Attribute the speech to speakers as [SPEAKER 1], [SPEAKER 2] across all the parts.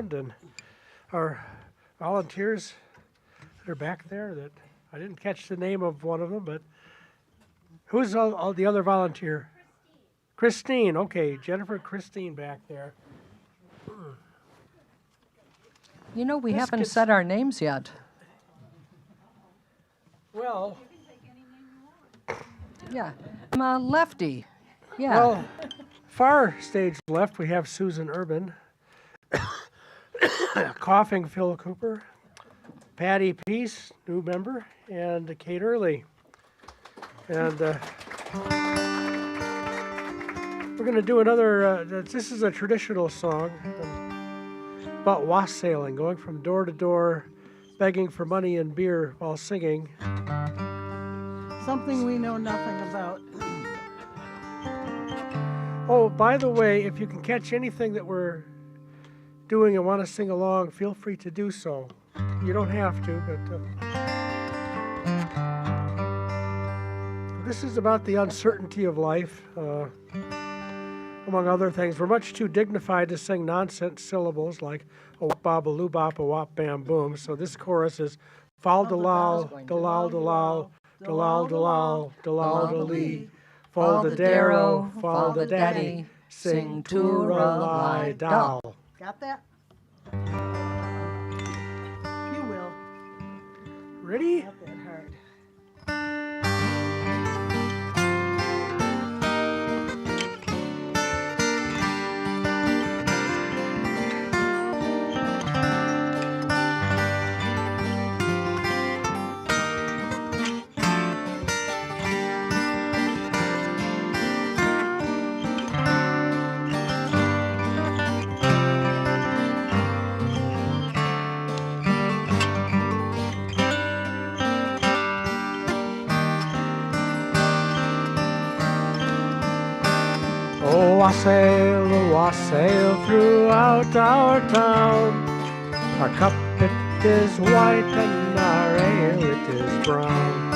[SPEAKER 1] around, and our volunteers that are back there that I didn't catch the name of one of them, but who's all the other volunteer? Christine. Okay, Jennifer and Christine back there.
[SPEAKER 2] You know, we haven't said our names yet.
[SPEAKER 1] Well,
[SPEAKER 2] Yeah, I'm a lefty. Yeah.
[SPEAKER 1] well, far stage left, we have Susan Urban, coughing Phil Cooper, Patty Peace, new member, and Kate Early. And we're going to do another, this is a traditional song about wassailing, going from door to door, begging for money and beer while singing.
[SPEAKER 3] Something we know nothing about.
[SPEAKER 1] Oh, by the way, if you can catch anything that we're doing and want to sing along, feel free to do so. You don't have to, but this is about the uncertainty of life, among other things. We're much too dignified to sing nonsense syllables like a wop bop a loo bop a wop bam boom. So this chorus is fal de lal, de lal de lal, de lal de lal, de lal de lee. Fall the darrow, fall the daddy, sing tooralai dal.
[SPEAKER 3] Got that? You will.
[SPEAKER 1] Ready?
[SPEAKER 3] Not that hard.
[SPEAKER 1] Wassail throughout our town. Our cup it is white and our ale it is brown.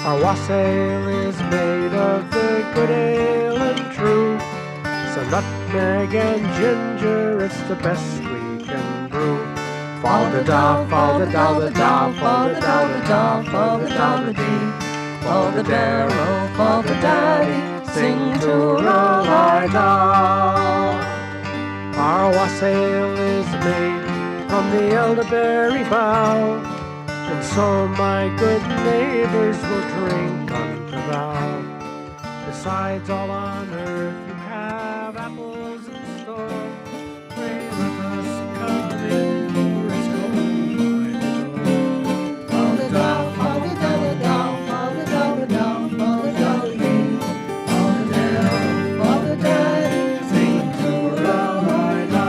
[SPEAKER 1] Our wassail is made of the good ale and true. Some nutmeg and ginger, it's the best we can brew. Fall the da, fall the da, the da, fall the da, the da, fall the da, the dee. Fall the darrow, fall the daddy, sing tooralai-da. Our wassail is made from the elderberry bough, and so my good neighbors will drink unto thou. Besides all on earth you have apples in store, pray let us come in, for it's cold by the door. Fall the down, fall the down, the down, fall the down, the down, fall the down, the down, fall the down, fall the down, sing tooralai-da.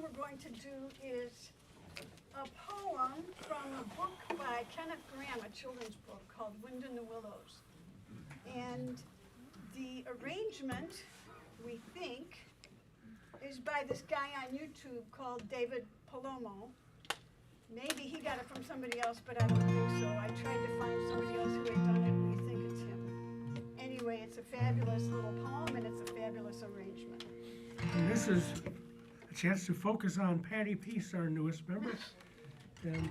[SPEAKER 4] we're going to do is a poem from a book by Kenneth Grahame, a children's book called Wind in the Willows. And the arrangement, we think, is by this guy on YouTube called David Palomo. Maybe he got it from somebody else, but I don't think so. I tried to find somebody else who had done it, and we think it's him. Anyway, it's a fabulous little poem, and it's a fabulous arrangement.
[SPEAKER 1] And this is a chance to focus on Patty Peace, our newest member, and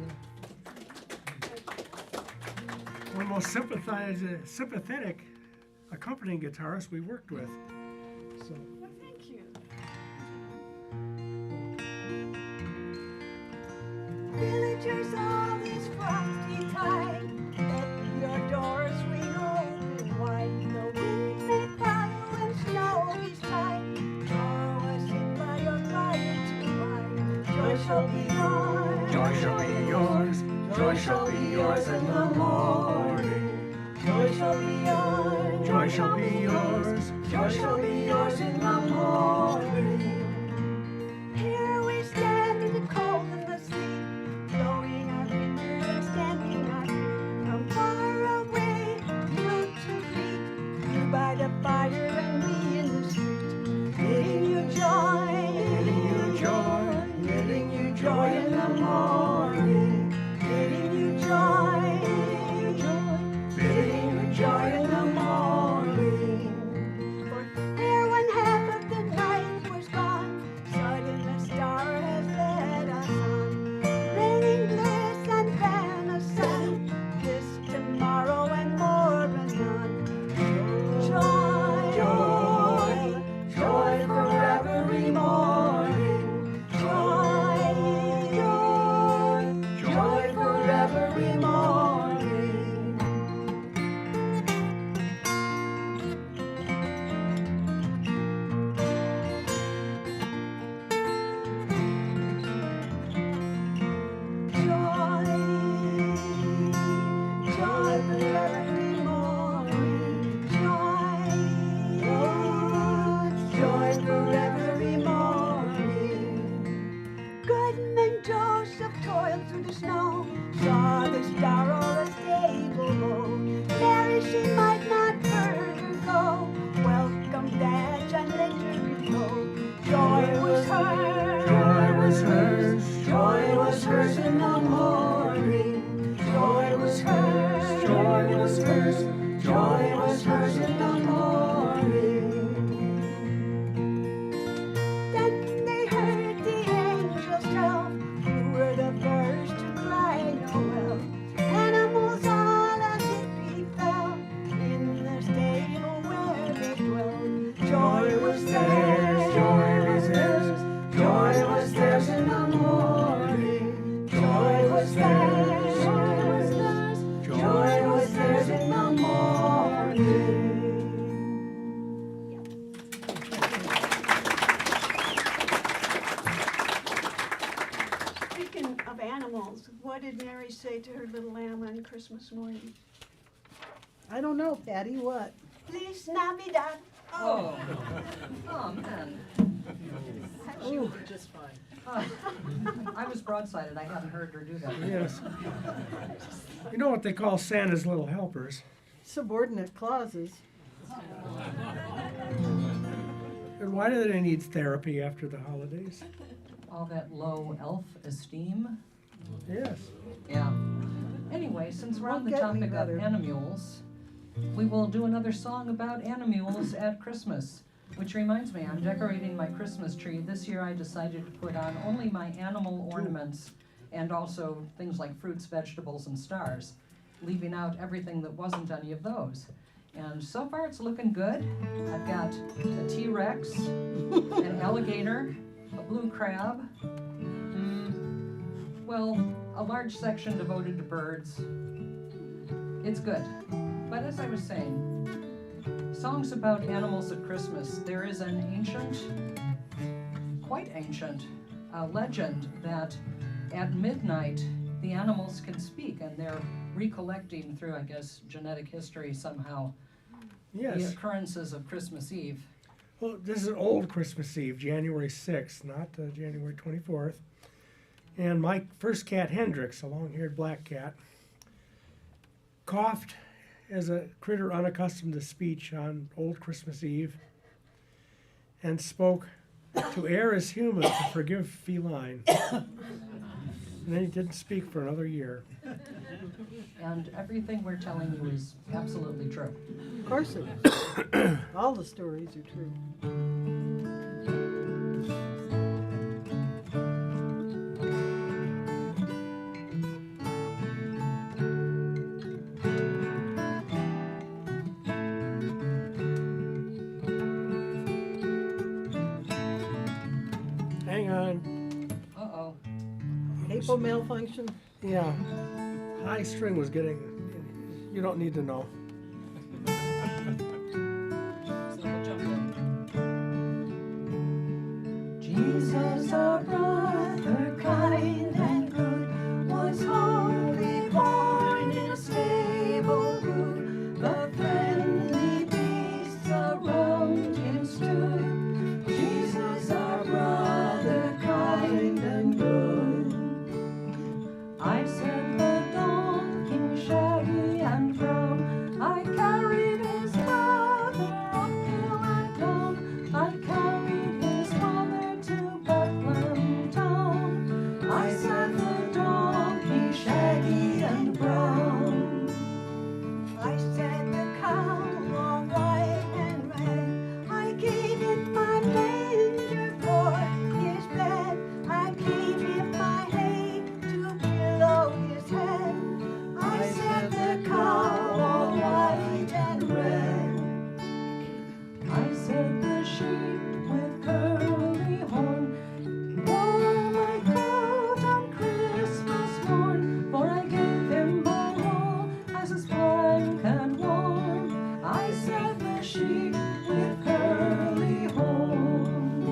[SPEAKER 1] one of the most sympathetic accompanying guitarist we worked with. So.
[SPEAKER 4] Well, thank you. Villagers, all is frosty tide, let your doors swing open wide. The wind may follow and snow is tight. Draw us in by your fire to ride. Joy shall be yours.
[SPEAKER 1] Joy shall be yours.
[SPEAKER 4] Joy shall be yours in the morning. Joy shall be yours.
[SPEAKER 1] Joy shall be yours.
[SPEAKER 4] Joy shall be yours in the morning. Here we stand in the cold and the sleet, blowing our fingers and standing our feet. From far away, you to greet you by the fire and we in the street. Bidding you joy, bidding you joy, bidding you joy in the morning. Bidding you joy, bidding you joy, bidding you joy in the morning. For ere one half of the night was gone, sudden a star has led us on, raining bliss and then a sun, this tomorrow and more anon. Joy, joy, joy for every morning. Joy, joy, joy for every morning. Joy for every morning. Joy for every morning. Goodman Joseph toiled through the snow, saw the star o'er a stable low. Mary, she might not further go, welcomed that and let her go. Joy was hers.
[SPEAKER 1] Joy was hers.
[SPEAKER 4] Joy was hers in the morning. Joy was hers.
[SPEAKER 1] Joy was hers.
[SPEAKER 4] Joy was hers in the morning. Then they heard the angels tell, who were the first to cry Noel. Animals all as it befell, in the stable where they dwelled. Joy was theirs. Joy was theirs. Joy was theirs in the morning. Joy was theirs. Joy was theirs. Joy was theirs in the morning. Speaking of animals, what did Mary say to her little lamb on Christmas morning?
[SPEAKER 3] I don't know, Patty, what?
[SPEAKER 4] Feliz Navidad.
[SPEAKER 2] Oh, oh, man.
[SPEAKER 3] She was
[SPEAKER 2] just fine. I was broadsided. I hadn't heard her do that.
[SPEAKER 1] Yes. You know what they call Santa's little helpers.
[SPEAKER 3] subordinate clauses.
[SPEAKER 1] And why do they need therapy after the holidays?
[SPEAKER 2] All that low elf esteem.
[SPEAKER 1] Yes.
[SPEAKER 2] Yeah. Anyway, since we're on the
[SPEAKER 3] Won't get any
[SPEAKER 2] topic of
[SPEAKER 3] better.
[SPEAKER 2] animals, we will do another song about animals at Christmas. Which reminds me, I'm decorating my Christmas tree. This year I decided to put on only my animal ornaments and also things like fruits, vegetables, and stars, leaving out everything that wasn't any of those. And so far it's looking good. I've got a T-Rex, an alligator, a blue crab, well, a large section devoted to birds. It's good. But as I was saying, songs about animals at Christmas, there is an ancient, quite ancient, legend that at midnight the animals can speak, and they're recollecting through, I guess, genetic history somehow, the
[SPEAKER 1] Yes.
[SPEAKER 2] occurrences of Christmas Eve.
[SPEAKER 1] Well, this is old Christmas Eve, January 6th, not January 24th. And my first cat, Hendrix, a long-haired black cat, coughed as a critter unaccustomed to speech on old Christmas Eve and spoke, "To err is human, to forgive feline." And then he didn't speak for another year.
[SPEAKER 2] And everything we're telling you is absolutely true.
[SPEAKER 3] Of course it is. All the stories are true.
[SPEAKER 1] Hang on.
[SPEAKER 2] Uh-oh.
[SPEAKER 3] Cable malfunction.
[SPEAKER 1] Yeah. High string was getting, you don't need to know.
[SPEAKER 2] So we'll jump in. Jesus, our brother, kind and good, was humbly born in a stable rude. The friendly beasts around him stood. Jesus, our brother, kind and good. I said the donkey shaggy and brown, I carried his father uphill and down, I carried his mother to Bethlehem town. I said the donkey shaggy and brown.
[SPEAKER 4] I said the cow all white and red. I gave it my manger for his bed. I gave him my hay to below his head. I said the cow all white and red.
[SPEAKER 2] I said the sheep with curly horn wore my coat on Christmas morn, for I gave him my wool as his blanket warm. I said the sheep with curly horn.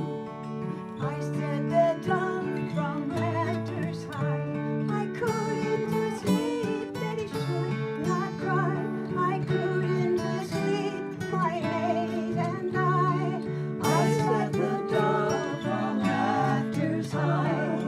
[SPEAKER 4] I said the dove from rafters high. I couldn't sleep that he should not cry. I couldn't sleep, my maid and I. I said the dove from rafters high.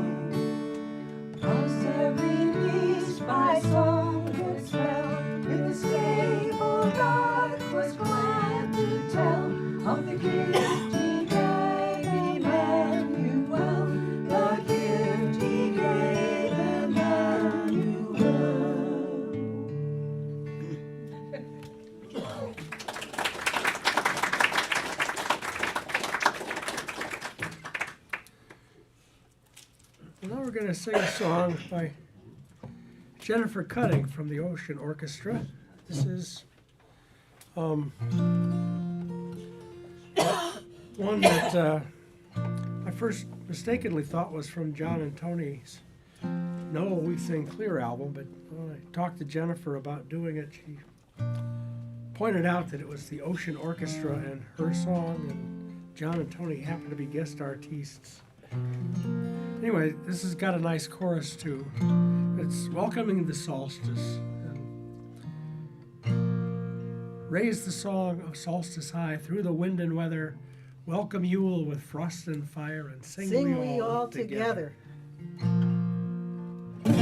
[SPEAKER 4] Thus every beast by song would swell. In the stable God was glad to tell of the gift he gave Emmanuel. The gift he gave Emmanuel.
[SPEAKER 1] Well, now we're going to sing a song by Jennifer Cutting from the Ocean Orchestra. This is one that I first mistakenly thought was from John and Tony's No We Sing Clear album, but when I talked to Jennifer about doing it, she pointed out that it was the Ocean Orchestra and her song, and John and Tony happened to be guest artists. Anyway, this has got a nice chorus too. It's welcoming the solstice. And raise the song of solstice high through the wind and weather. Welcome Yule with frost and fire, and sing we all
[SPEAKER 3] together.
[SPEAKER 1] Tis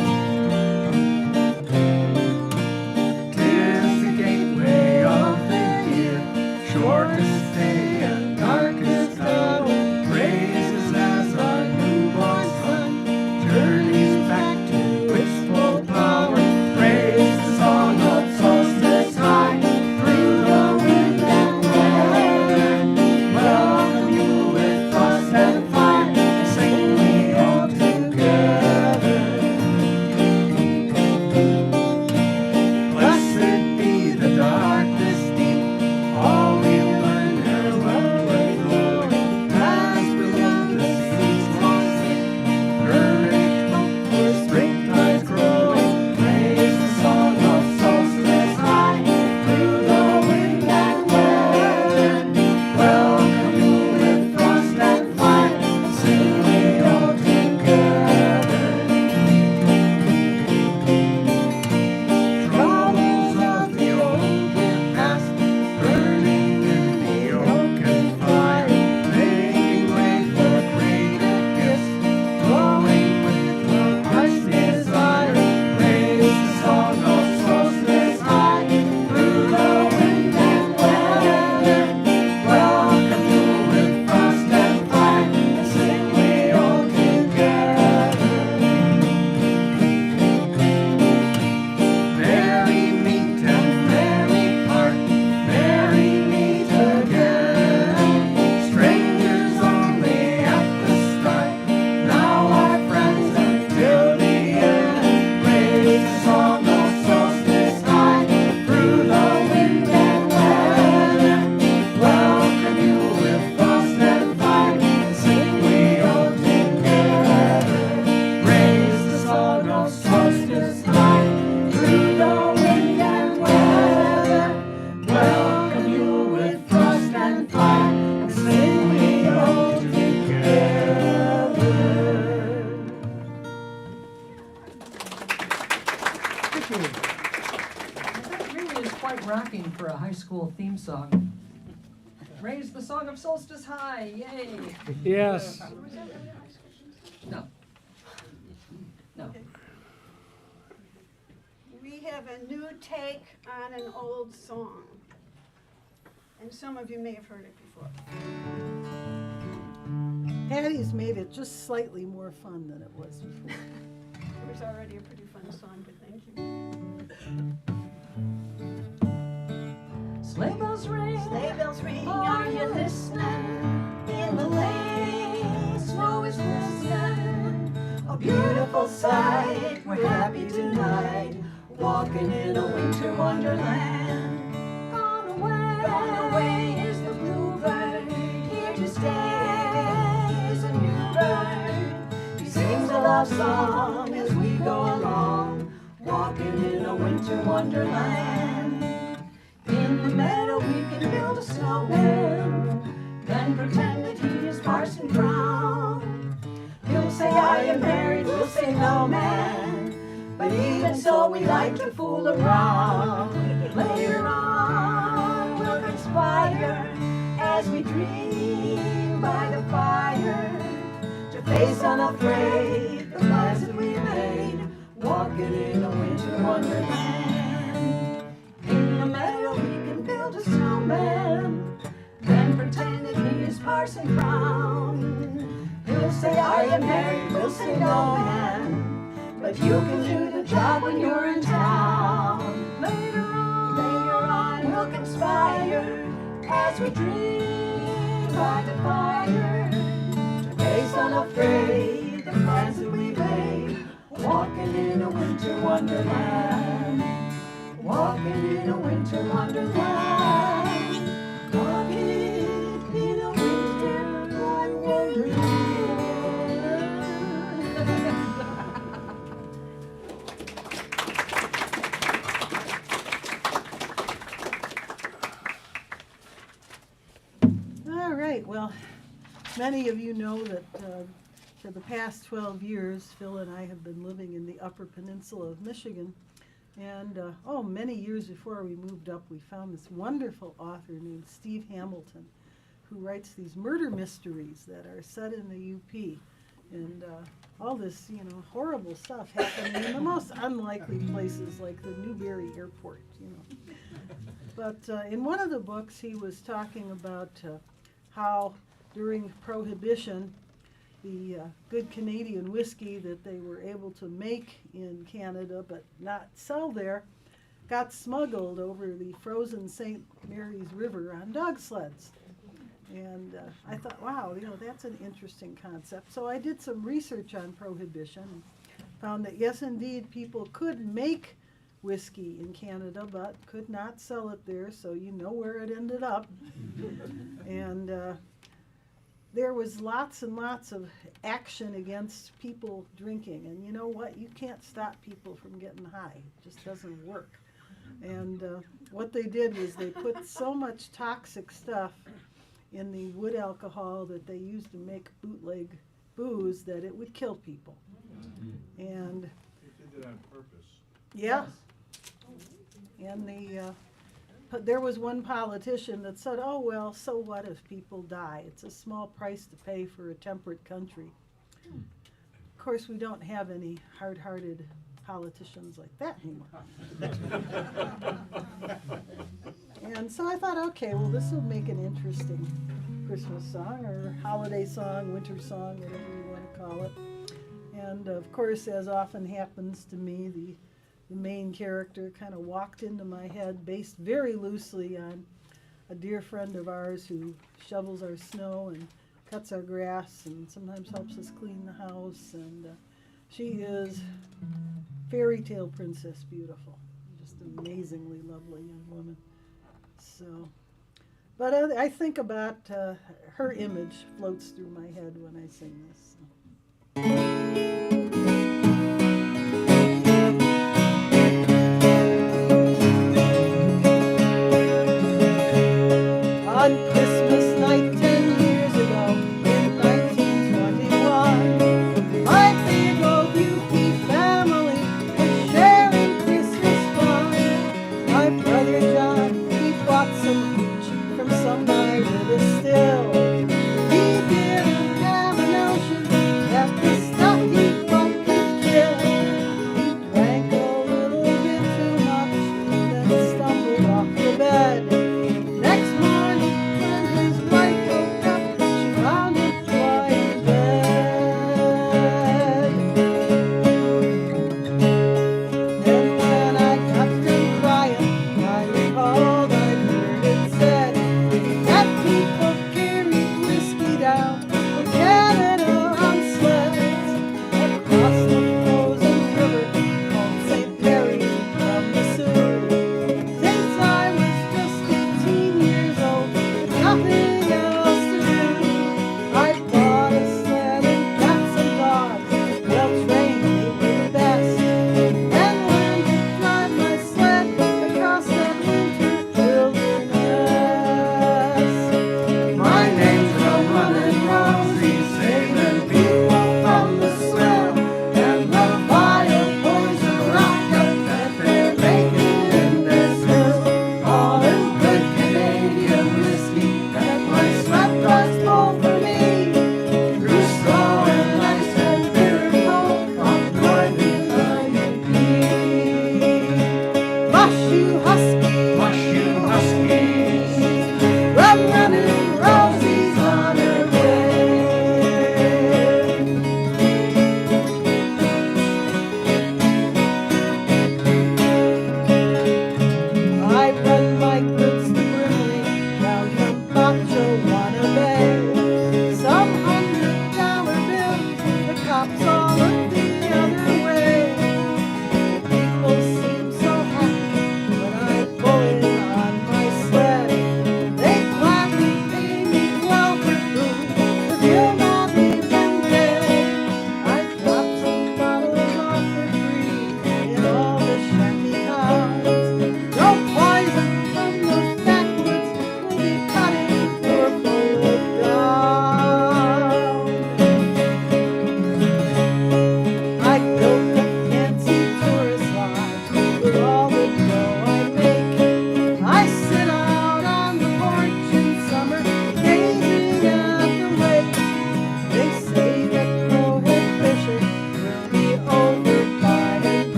[SPEAKER 1] the gateway of the year, shortest day and darkest hour. Praises as our newborn son journeys back to its full power. Praise the song of solstice high through the wind and weather. Welcome you with frost and fire, sing we all together.
[SPEAKER 3] Thank you.
[SPEAKER 2] That really is quite rocking for a high school theme song. Raise the Song of Solstice High, yay!
[SPEAKER 1] Yes.
[SPEAKER 2] No. No.
[SPEAKER 4] We have a new take on an old song. And some of you may have heard it before.
[SPEAKER 3] Patty's made it just slightly more fun than it was before.
[SPEAKER 4] It was already a pretty fun song, but thank you.
[SPEAKER 2] Sleigh bells ring.
[SPEAKER 4] Sleigh bells ring, are you listening? In the lane, snow is glistening. A beautiful sight, we're happy tonight. Walking in a winter wonderland. Gone away is the bluebird. Here to stay is a new bird. He sings a love song as we go along. Walking in a winter wonderland. In the meadow we can build a snowman, then pretend that he is Parson Brown. He'll say I am married, we'll say no man, but even so we like to fool around. Later on we'll conspire as we dream by the fire to face unafraid the plans that we made, walking in a winter wonderland. In the meadow we can build a snowman, then pretend that he is Parson Brown. He'll say I am married, we'll say no man, but you can do the job when you're in town. Later on we'll conspire as we dream by the fire to face unafraid the plans that we made, walking in a winter wonderland. Walking in a winter wonderland. Walking in a winter wonderland.
[SPEAKER 3] All right, well, many of you know that for the past 12 years, Phil and I have been living in the Upper Peninsula of Michigan. And, many years before we moved up, we found this wonderful author named Steve Hamilton, who writes these murder mysteries that are set in the UP. And all this, horrible stuff happening in the most unlikely places, like the Newberry Airport, But in one of the books, he was talking about how during Prohibition, the good Canadian whiskey that they were able to make in Canada but not sell there got smuggled over the frozen St. Mary's River on dog sleds. And I thought, wow, that's an interesting concept. So I did some research on Prohibition and found that, yes, indeed, people could make whiskey in Canada but could not sell it there, so you know where it ended up. And there was lots and lots of action against people drinking. And you know what? You can't stop people from getting high. It just doesn't work. And what they did was they put so much toxic stuff in the wood alcohol that they used to make bootleg booze that it would kill people. And
[SPEAKER 5] They did it on purpose.
[SPEAKER 3] yeah. And there was one politician that said, oh, well, so what if people die? It's a small price to pay for a temperate country. Of course, we don't have any hard-hearted politicians like that anymore. And so I thought, okay, well, this will make an interesting Christmas song or holiday song, winter song, whatever you want to call it. And of course, as often happens to me, the main character kind of walked into my head based very loosely on a dear friend of ours who shovels our snow and cuts our grass and sometimes helps us clean the house. And she is fairy tale princess beautiful, just amazingly lovely young woman. So, but I think about her image floats through my head when I sing this. On Christmas night 10 years ago, in 1921, my big old UP family was sharing Christmas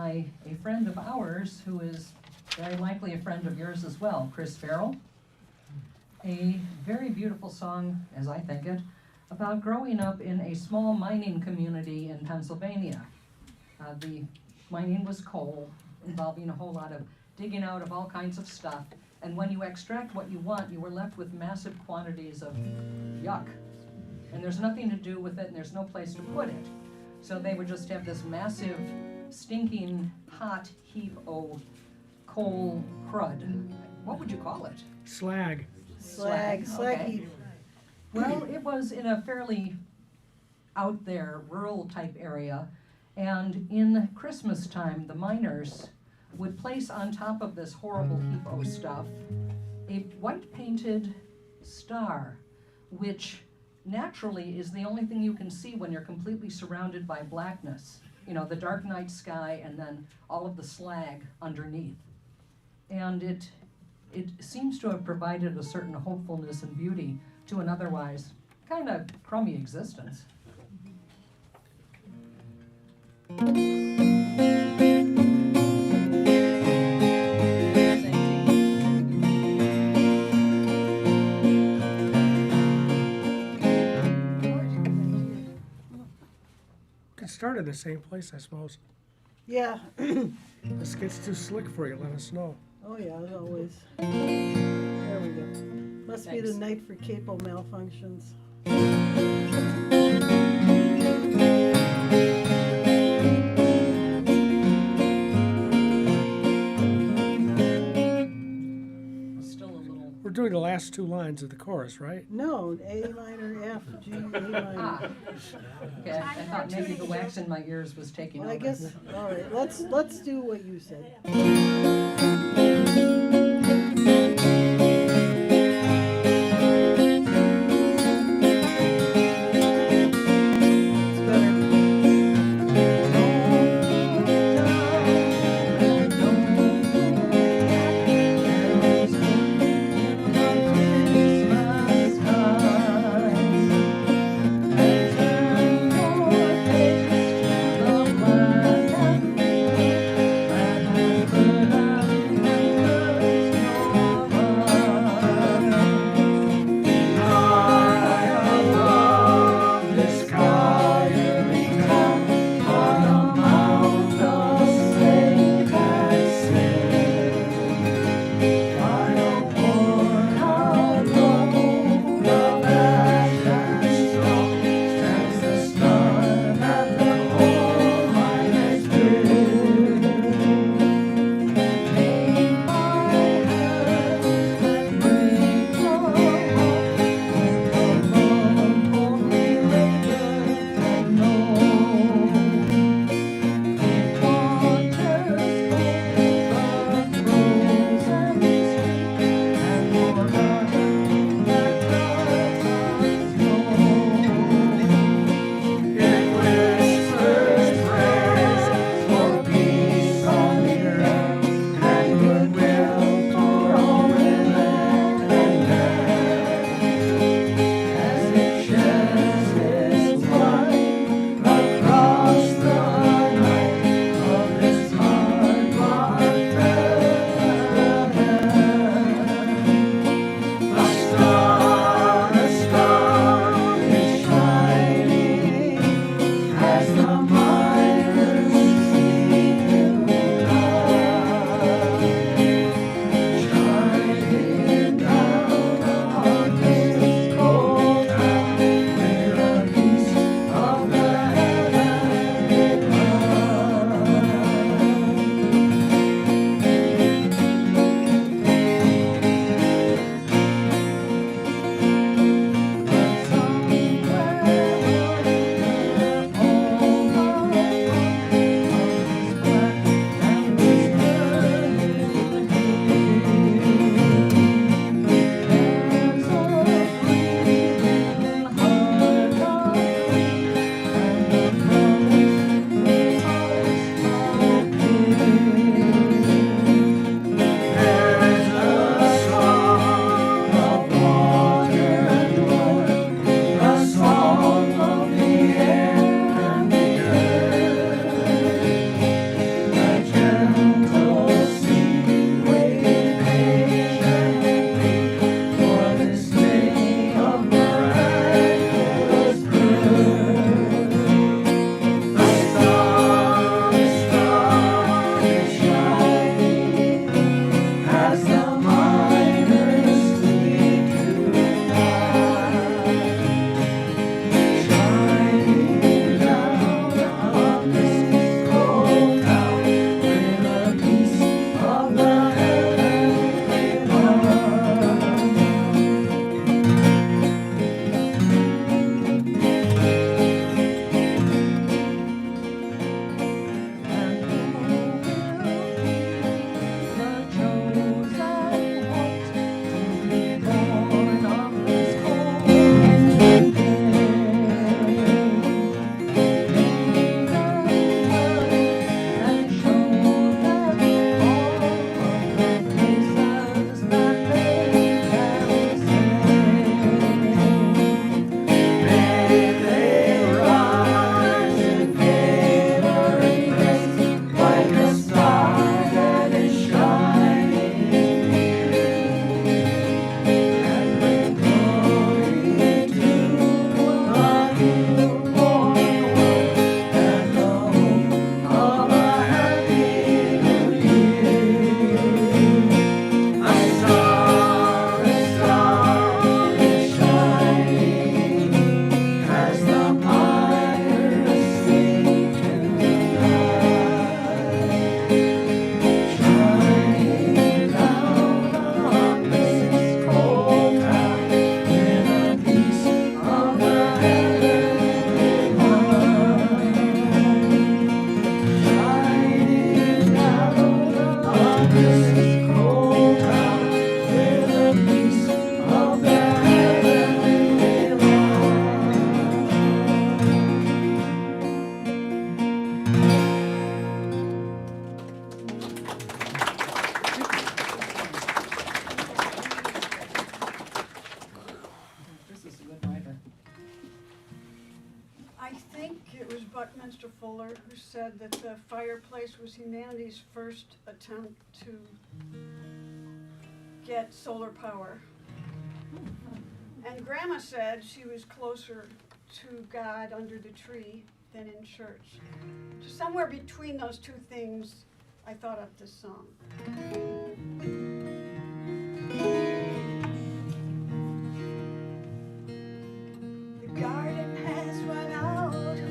[SPEAKER 2] by a friend of ours who is very likely a friend of yours as well, Chris Farrell. A very beautiful song, as I think it, about growing up in a small mining community in Pennsylvania. The mining was coal, involving a whole lot of digging out of all kinds of stuff. And when you extract what you want, you were left with massive quantities of yuck. And there's nothing to do with it, and there's no place to put it. So they would just have this massive, stinking, hot heap of coal crud. What would you call it?
[SPEAKER 1] Slag.
[SPEAKER 3] Slag
[SPEAKER 2] okay.
[SPEAKER 3] heap.
[SPEAKER 2] Well, it was in a fairly out there, rural type area. And in Christmas time, the miners would place on top of this horrible heap of stuff a white painted star, which naturally is the only thing you can see when you're completely surrounded by blackness. You know, the dark night sky and then all of the slag underneath. And it seems to have provided a certain hopefulness and beauty to an otherwise kind of crummy existence.
[SPEAKER 1] Could start in the same place, I suppose.
[SPEAKER 3] Yeah.
[SPEAKER 1] This gets too slick for you, let us know.
[SPEAKER 3] Oh yeah, as always. There we go. Must be the
[SPEAKER 2] Thanks.
[SPEAKER 3] night for capo malfunctions.
[SPEAKER 2] Still a little.
[SPEAKER 1] We're doing the last two lines of the chorus, right?
[SPEAKER 3] No, A minor, F, G, A minor.
[SPEAKER 2] Ah. Okay, I thought maybe the wax in my ears was taking
[SPEAKER 3] Well,
[SPEAKER 2] over.
[SPEAKER 3] I guess, all right, let's do what you said. It's better.
[SPEAKER 2] Christmas
[SPEAKER 5] Buckminster Fuller, who said that the fireplace was humanity's first attempt to get solar power. And Grandma said she was closer to God under the tree than in church. So somewhere between those two things, I thought of this song. The garden has run out of green.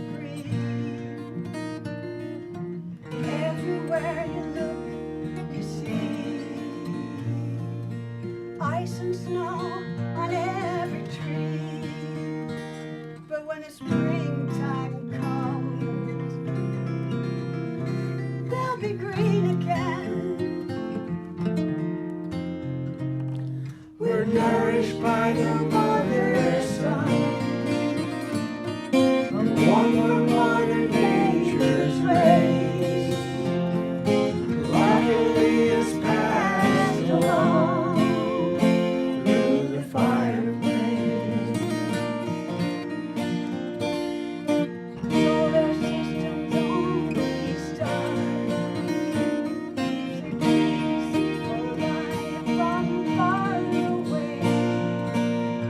[SPEAKER 5] Everywhere you look, you see ice and snow on every tree. But when the springtime comes, they'll be green again.
[SPEAKER 1] We're nourished by the mother's sun, warm from Mother Nature's rays. Luckily it's passed along through the fireplace.
[SPEAKER 5] Solar systems only stars. The trees will light from far away.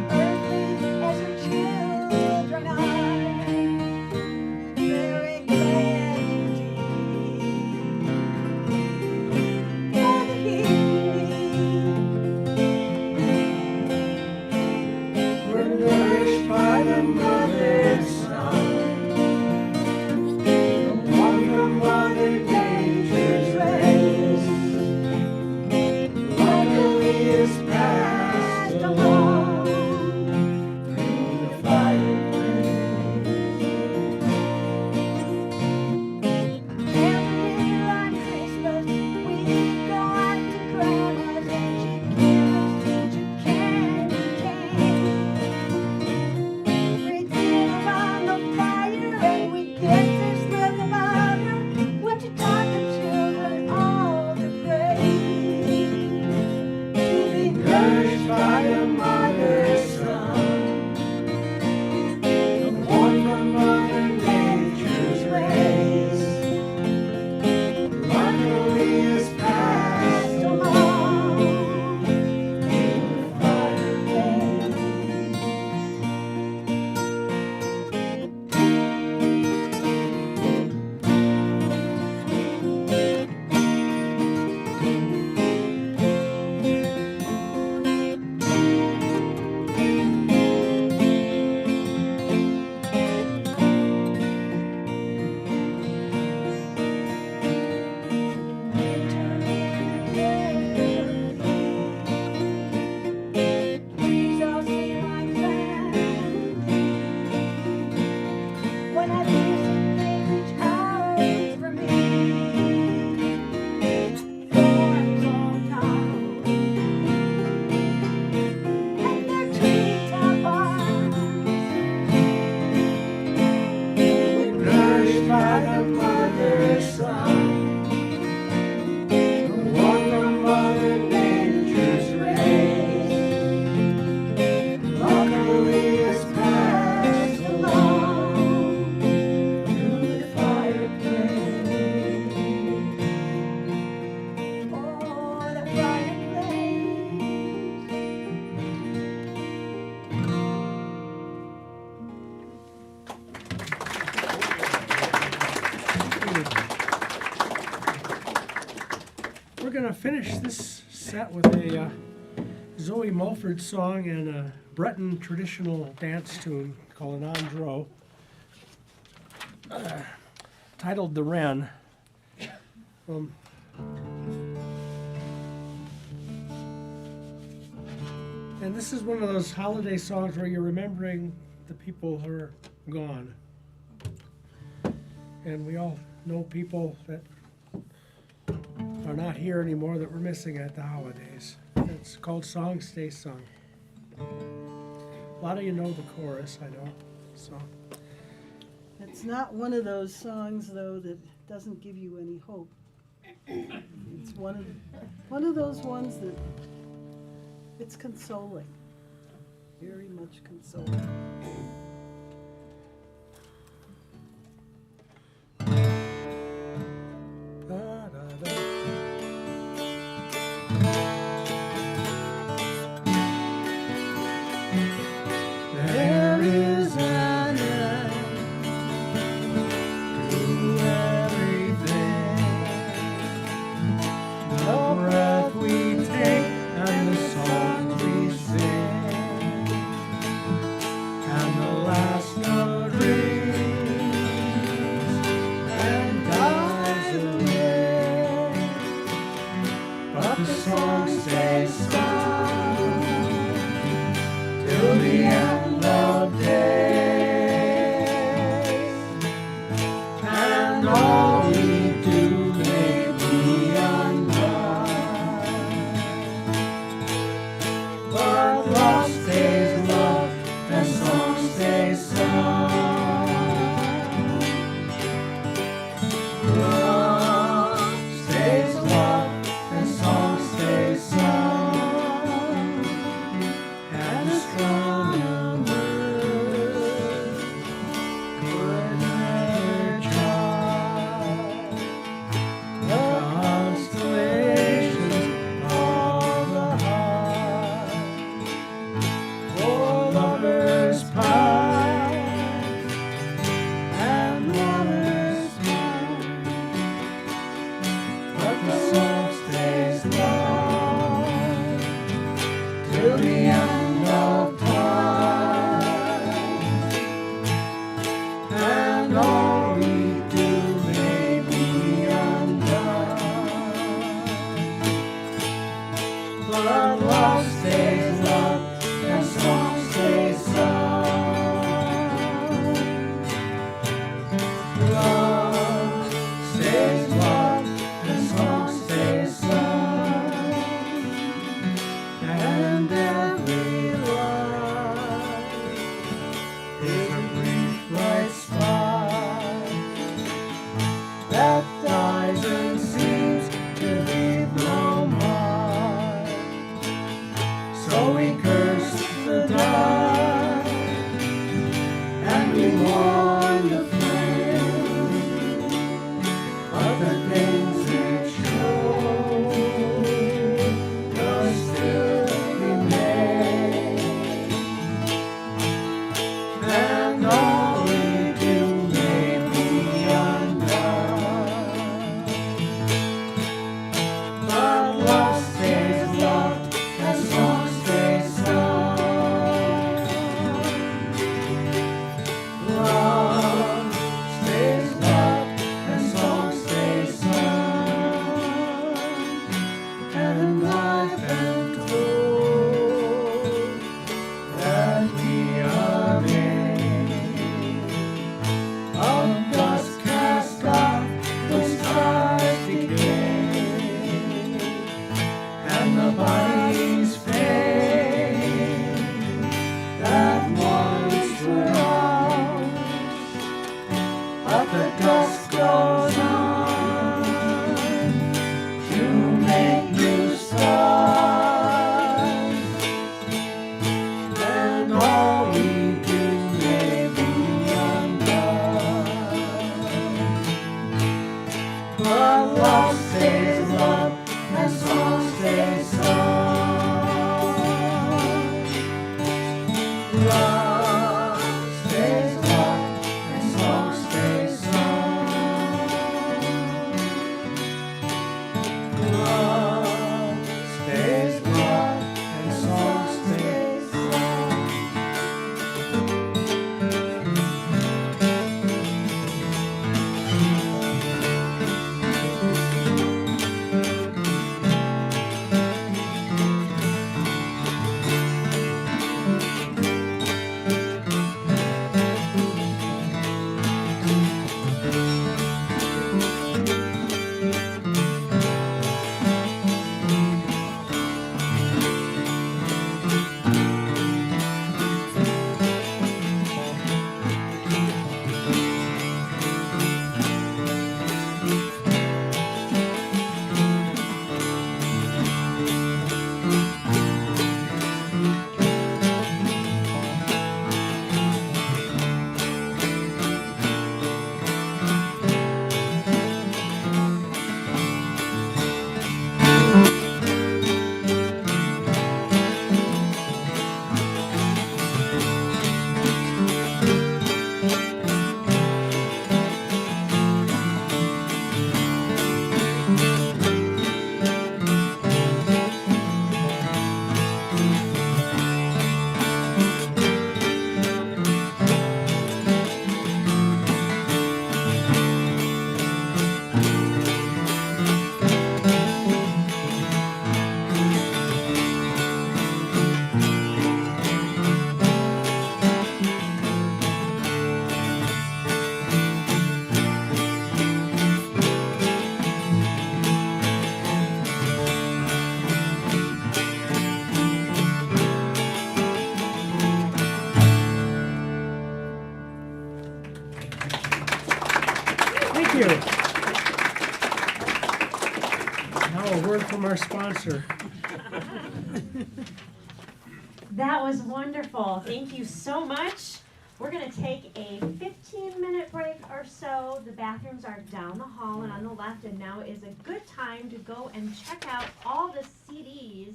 [SPEAKER 5] Earthly as her children are, very glad indeed for the healing.
[SPEAKER 1] We're nourished by the mother's sun, warm from Mother Nature's rays. Luckily it's passed along through the fireplace.
[SPEAKER 5] Every year on Christmas, we go out to Grandma's and she gives us each a candy cane. We sit around the fire and we get this look about her when she taught the children all to pray. To be
[SPEAKER 1] Nourished by the mother's sun, warm from Mother Nature's rays. Luckily it's passed along through the fireplace.
[SPEAKER 5] Please all see my family. When I visit, they reach out for me. Thorns all down, and their treetop arms.
[SPEAKER 1] Nourished by the mother's sun, warm from Mother Nature's rays. Luckily it's passed along through the fireplace.
[SPEAKER 5] Oh, the fireplace.
[SPEAKER 1] We're going to finish this set with a Zoe Mulford song and a Breton traditional dance tune called an andro, titled The Wren. And this is one of those holiday songs where you're remembering the people who are gone. And we all know people that are not here anymore that we're missing at the holidays. It's called Song Stay Sung. A lot of you know the chorus, I know. So
[SPEAKER 3] It's not one of those songs, though, that doesn't give you any hope. It's one of those ones that it's consoling, very much consoling.
[SPEAKER 1] the end of days, and all we do may be undone. But love stays love, and song stays song. Love stays love, and song stays song. And astronomers could never try the constellations of the heart. For lovers part and lovers part, but the song stays long till the end of time, and all we do may be undone. But love stays love, and song stays song. Love stays love, and song stays song. And every life is a brief bright spot that dies and seems to leave no mark. So we curse the dark, and we mourn the flame of the things it shows does still remain. And all we do may be undone. But love stays love, and song stays song. Love stays love, and song stays song. And I've been told that we are made of dust cast off when stars decay, and the bodies fade that once were ours. But the dust goes on to make new stars, and all you. Now a word from our sponsor.
[SPEAKER 6] That was wonderful. Thank you so much. We're going to take a 15-minute break or so. The bathrooms are down the hall and on the left, and now is a good time to go and check out all the CDs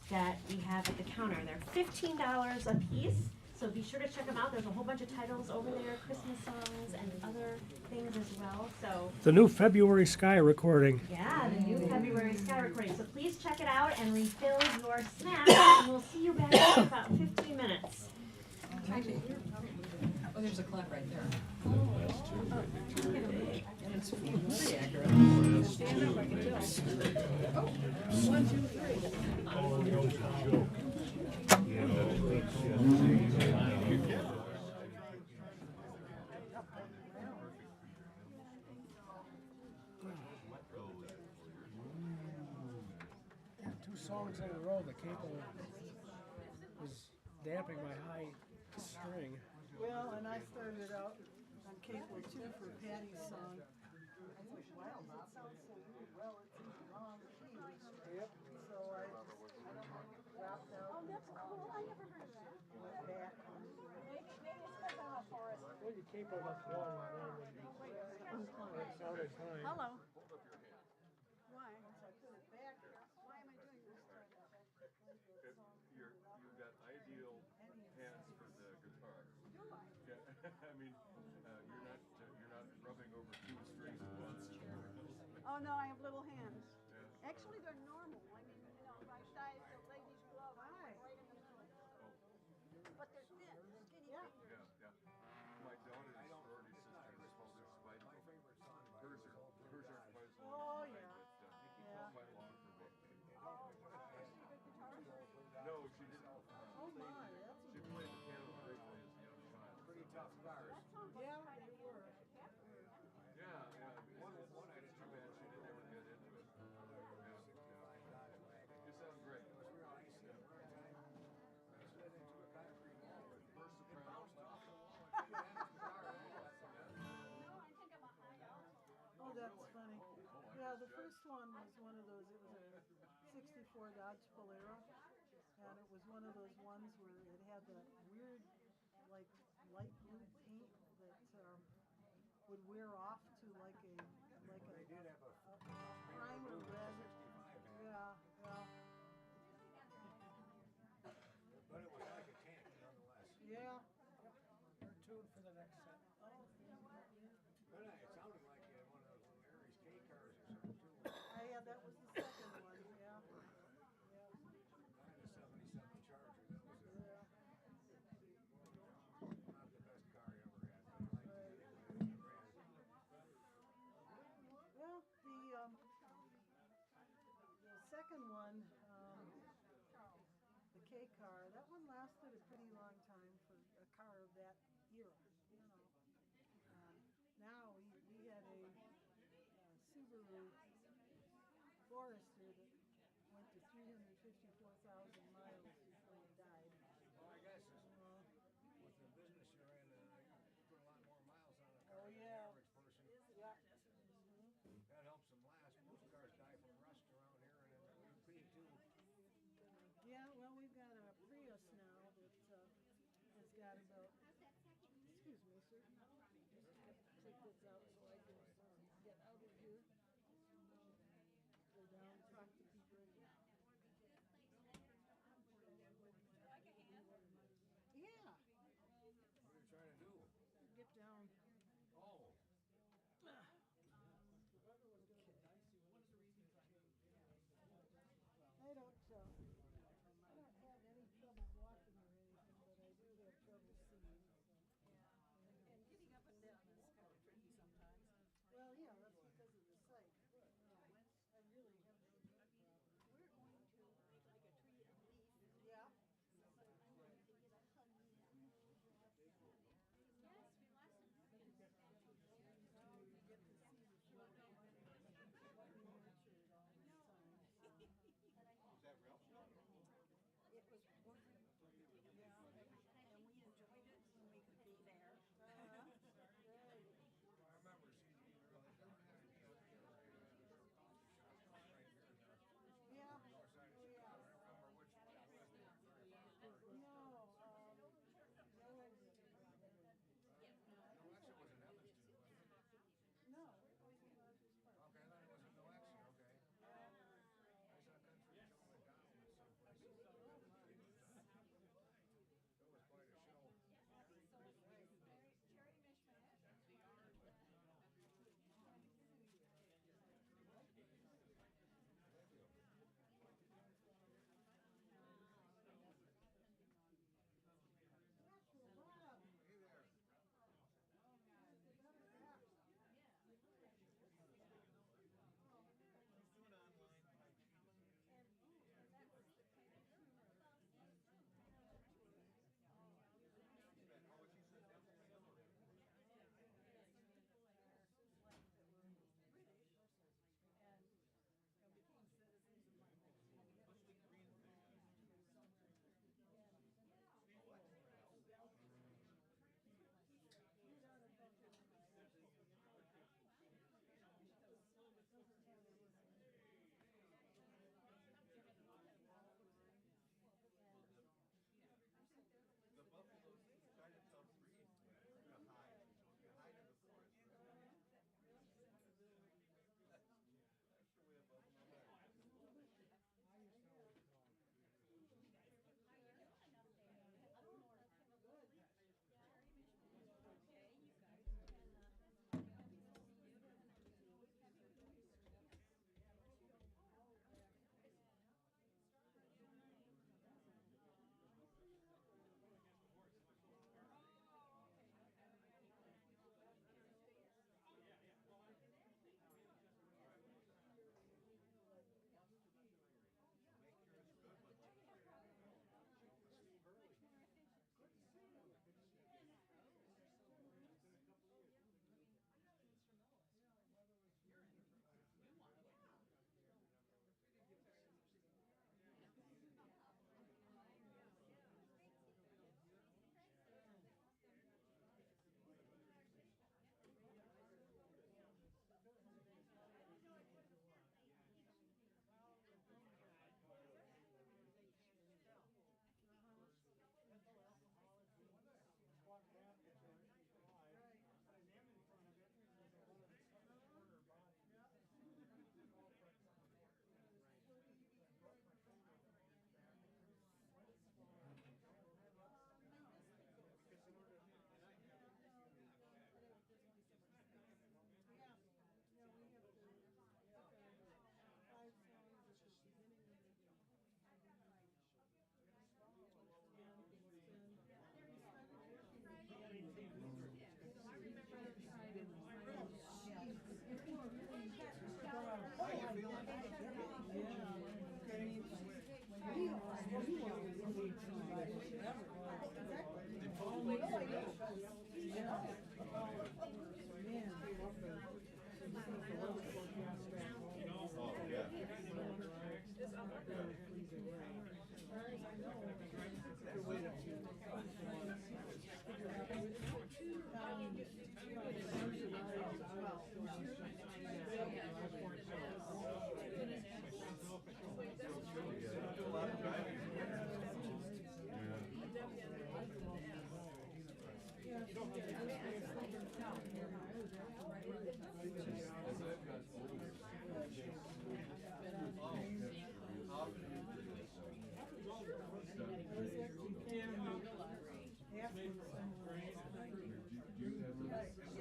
[SPEAKER 6] that we have at the counter. They're $15 a piece, so be sure to check them out. There's a whole bunch of titles over there, Christmas songs and other things as well. So
[SPEAKER 1] The new February Sky recording.
[SPEAKER 6] yeah, the new February Sky recording. So please check it out and refill your snacks, and we'll see you back in about 15 minutes.
[SPEAKER 2] Oh, there's a clap right there. And it's pretty accurate. Stand up, I can tell. Oh, 1, 2, 3.
[SPEAKER 1] Two songs in a row, the capo was damping my high string.
[SPEAKER 3] Well, and I started out on capo 2 for Patty's song. I was like, wow, that sounds so weird. Well, it's in the wrong key. Yep. So I dropped out. Oh, that's cool. I never heard of that. Went back.
[SPEAKER 5] Maybe it's because I'm a forest.
[SPEAKER 1] Well, your capo was long and then it sounded fine.
[SPEAKER 5] Hello. Why? I put it back. Why am I doing this?
[SPEAKER 7] You've got ideal hands for the guitar.
[SPEAKER 5] Do I?
[SPEAKER 7] Yeah, I mean, you're not rubbing over 2 strings at once.
[SPEAKER 5] Oh no, I have little hands. Yeah. Actually, they're normal. I mean, if I size the lady's glove, I'm right in the middle. But they're thin, skinny fingers.
[SPEAKER 7] Yeah. My daughter's sorority sister called her Spidey. Hers are quite as long.
[SPEAKER 3] Oh,
[SPEAKER 7] as mine,
[SPEAKER 3] yeah.
[SPEAKER 7] but quite long for me.
[SPEAKER 5] Oh, does she good guitar?
[SPEAKER 7] No, she didn't.
[SPEAKER 3] Oh my, that's
[SPEAKER 7] She played the piano briefly as a young child. Pretty tough guitars.
[SPEAKER 3] yeah, they were.
[SPEAKER 7] Yeah. One I did too bad she didn't ever get into it. Yeah. You sound great. First soprano stuff.
[SPEAKER 3] Oh, that's funny. Yeah, the first one was one of those, it was a 64 Dodge Polaro. And it was one of those ones where it had that weird, like, light blue paint that would wear off to like a primer red. Yeah.
[SPEAKER 8] But it was like a tank, nonetheless.
[SPEAKER 3] Yeah.
[SPEAKER 1] You're tuned for the next set.
[SPEAKER 8] But it sounded like one of those little Aries K cars or something too.
[SPEAKER 3] Yeah, that was the second one. Yeah.
[SPEAKER 8] I had a 77 Charger. That was not the best car I ever had, but I liked it anyway.
[SPEAKER 3] Well, the second one, the K car, that one lasted a pretty long time for a car of that era, you know. Now we had a Subaru Forester that went to 354,000 miles before it died.
[SPEAKER 8] Well, I guess with the business you're in, you put a lot more miles on a car
[SPEAKER 3] Oh,
[SPEAKER 8] than
[SPEAKER 3] yeah.
[SPEAKER 8] the average person.
[SPEAKER 3] Yeah.
[SPEAKER 8] That helps them last. Most cars die from rust around here, and then we too.
[SPEAKER 3] Yeah, well, we've got a Prius now that has got about, excuse me, sir, just take this out so I can get out of here. Go down, talk to people. Yeah.
[SPEAKER 8] What are you trying to do?
[SPEAKER 3] Get down.
[SPEAKER 8] Oh.
[SPEAKER 3] I don't have any trouble walking or anything, but I do have trouble seeing.
[SPEAKER 5] And getting up and down is kind of tricky sometimes.
[SPEAKER 3] Well, yeah, that's because of the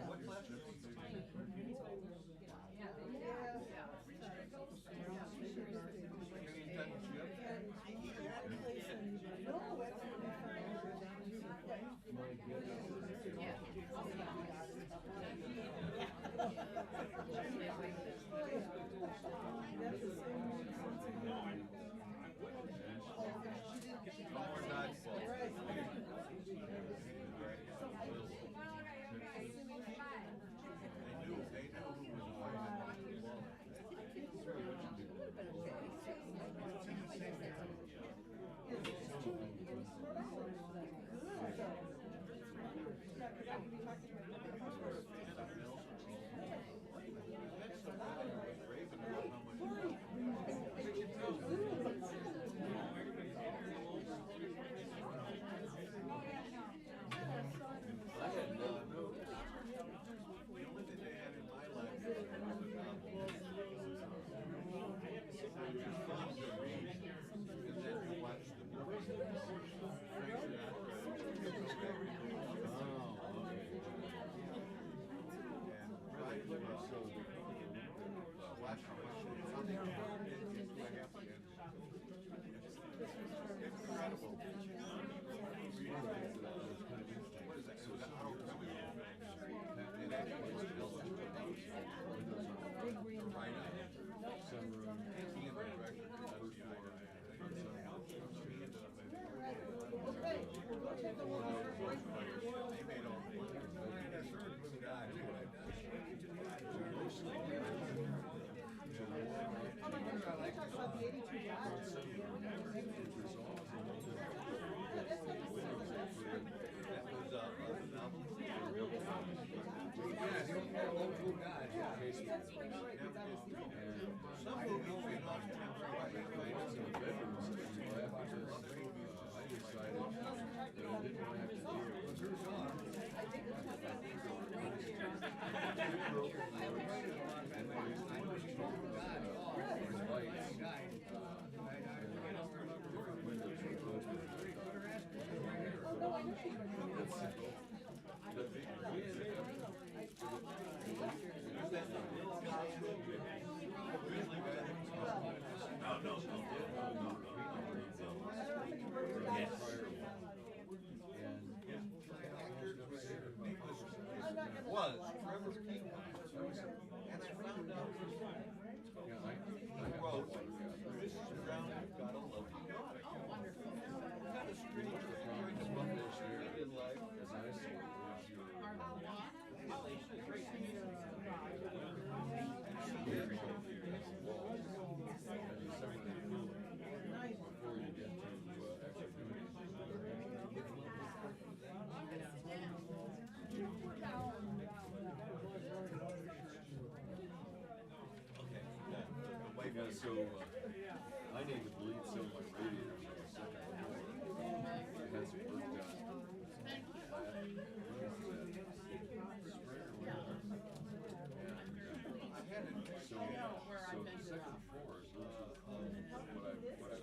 [SPEAKER 7] What class? More dodgeball. They knew who was I had no notes. The only thing they had in my life was a novel. It was fun to read, and then to watch the movie. Watch how much something into a happy end. It's incredible. What is that? It was an homecoming. And actually was built into a house. Right on. He and the director did the first floor. He ended up in they made all the some movies we lost I decided that I didn't want to have to deal with was Trevor King, and I found out Mrs. Brown got a lovely daughter. Kind of strange in life, as I see it, was your before you get to actually doing yeah, so I need to bleed some of my radiators on the second floor. It has work done. So the second floor is what I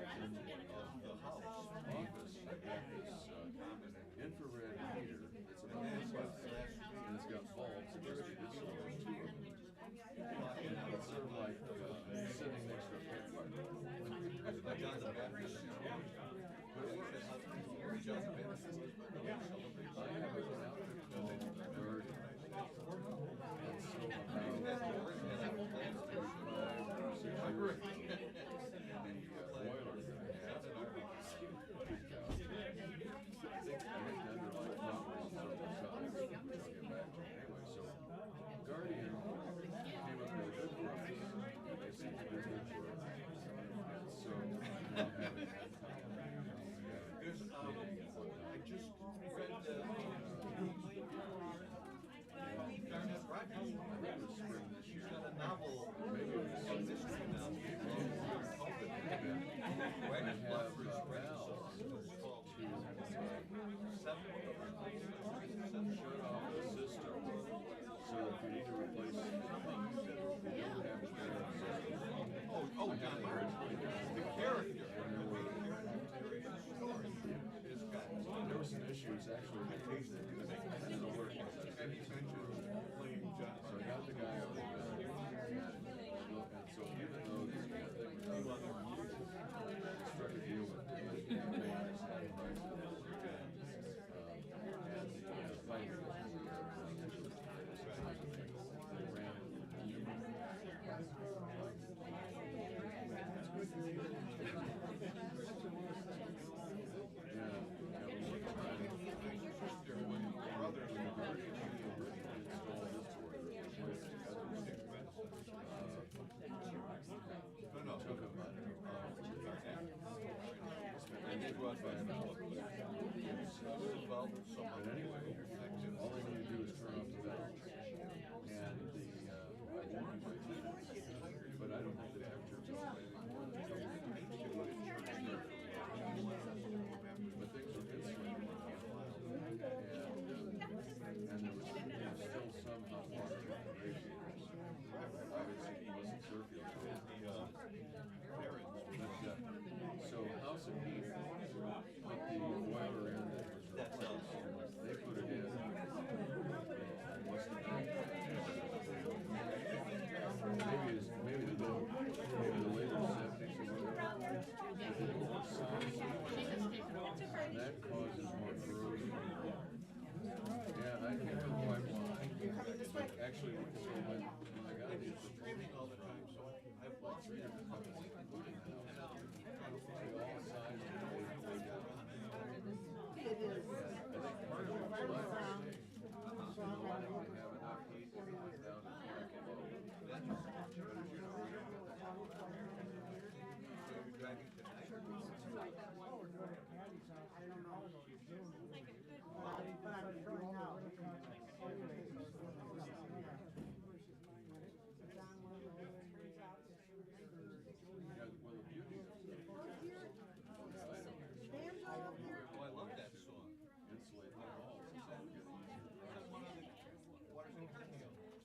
[SPEAKER 7] is in the house office. I got this infrared heater that's about this size, and it's got bulbs. It's two of them. And it's sort of like sitting next to a campfire. It's like on the battery. But it works. I have an outfit called Bird. And so about 5 or 6 years the boiler that I had in our house, I think I had done like flowers on the side, which I'll get back to anyway. So Guardian came up with a good price, and they seem to do good for us. And so now having that time, I just read Garnet Rogers. I read this spring this year. She's got a novel, maybe it was a mystery novel. actually the case that you make it work. So I got the guy over there, and so even though these guys, they struck a deal with the But anyway, all they need to do is turn off the valve, and the but I don't think the temperature goes away anymore. But things were good swinging, and there was still some hot water in the radiators. Obviously, he wasn't circulating. So House and Heat put the boiler in that was replaced. They put it in. Maybe the later 70s or whatever. But the more sound, and that causes more corrosion. Yeah, I can't remember quite why. But actually, so when I got these proposals all the time, so I've bought 3 different companies, including the house. They all sized it way down.
[SPEAKER 3] It is.
[SPEAKER 7] I think part of it was my mistake. So wanting to have enough heat to get it down to 20 below. But as you know, we don't get that. So you're driving tonight?
[SPEAKER 8] Oh, we're doing it at Patty's house. I don't know what he's doing. But I'm throwing out.
[SPEAKER 7] Yeah, well, the beauty of
[SPEAKER 3] Banjo up here?
[SPEAKER 7] oh, I love that song. Insulate the walls, it's all good.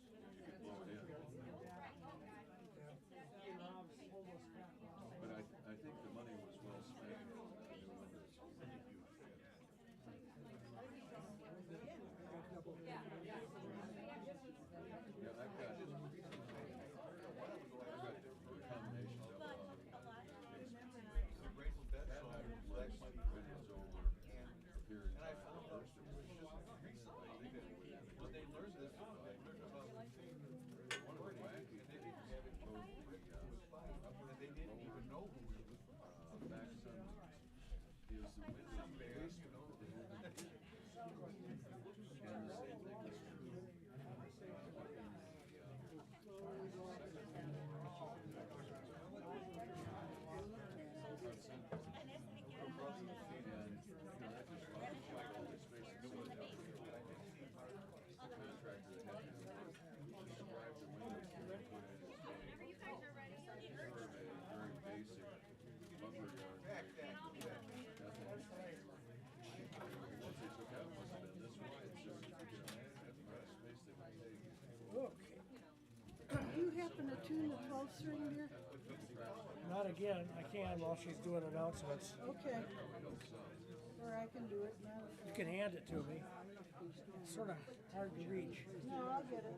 [SPEAKER 7] You can blow it in. But I think the money was well spent. Yeah, I've got a combination of Grateful Dead song, Lex was over here in first when they learned this, they learned about one of the wacky and they didn't have it and they didn't even know who it was. Back some is the Windsor bass, you know, and the same thing is true.
[SPEAKER 3] Okay. Do you happen to tune the 12th string here?
[SPEAKER 8] Not again. I can while she's doing announcements.
[SPEAKER 3] Okay. Or I can do it now.
[SPEAKER 8] You can hand it to me. It's sort of hard to reach.
[SPEAKER 3] No, I'll get it.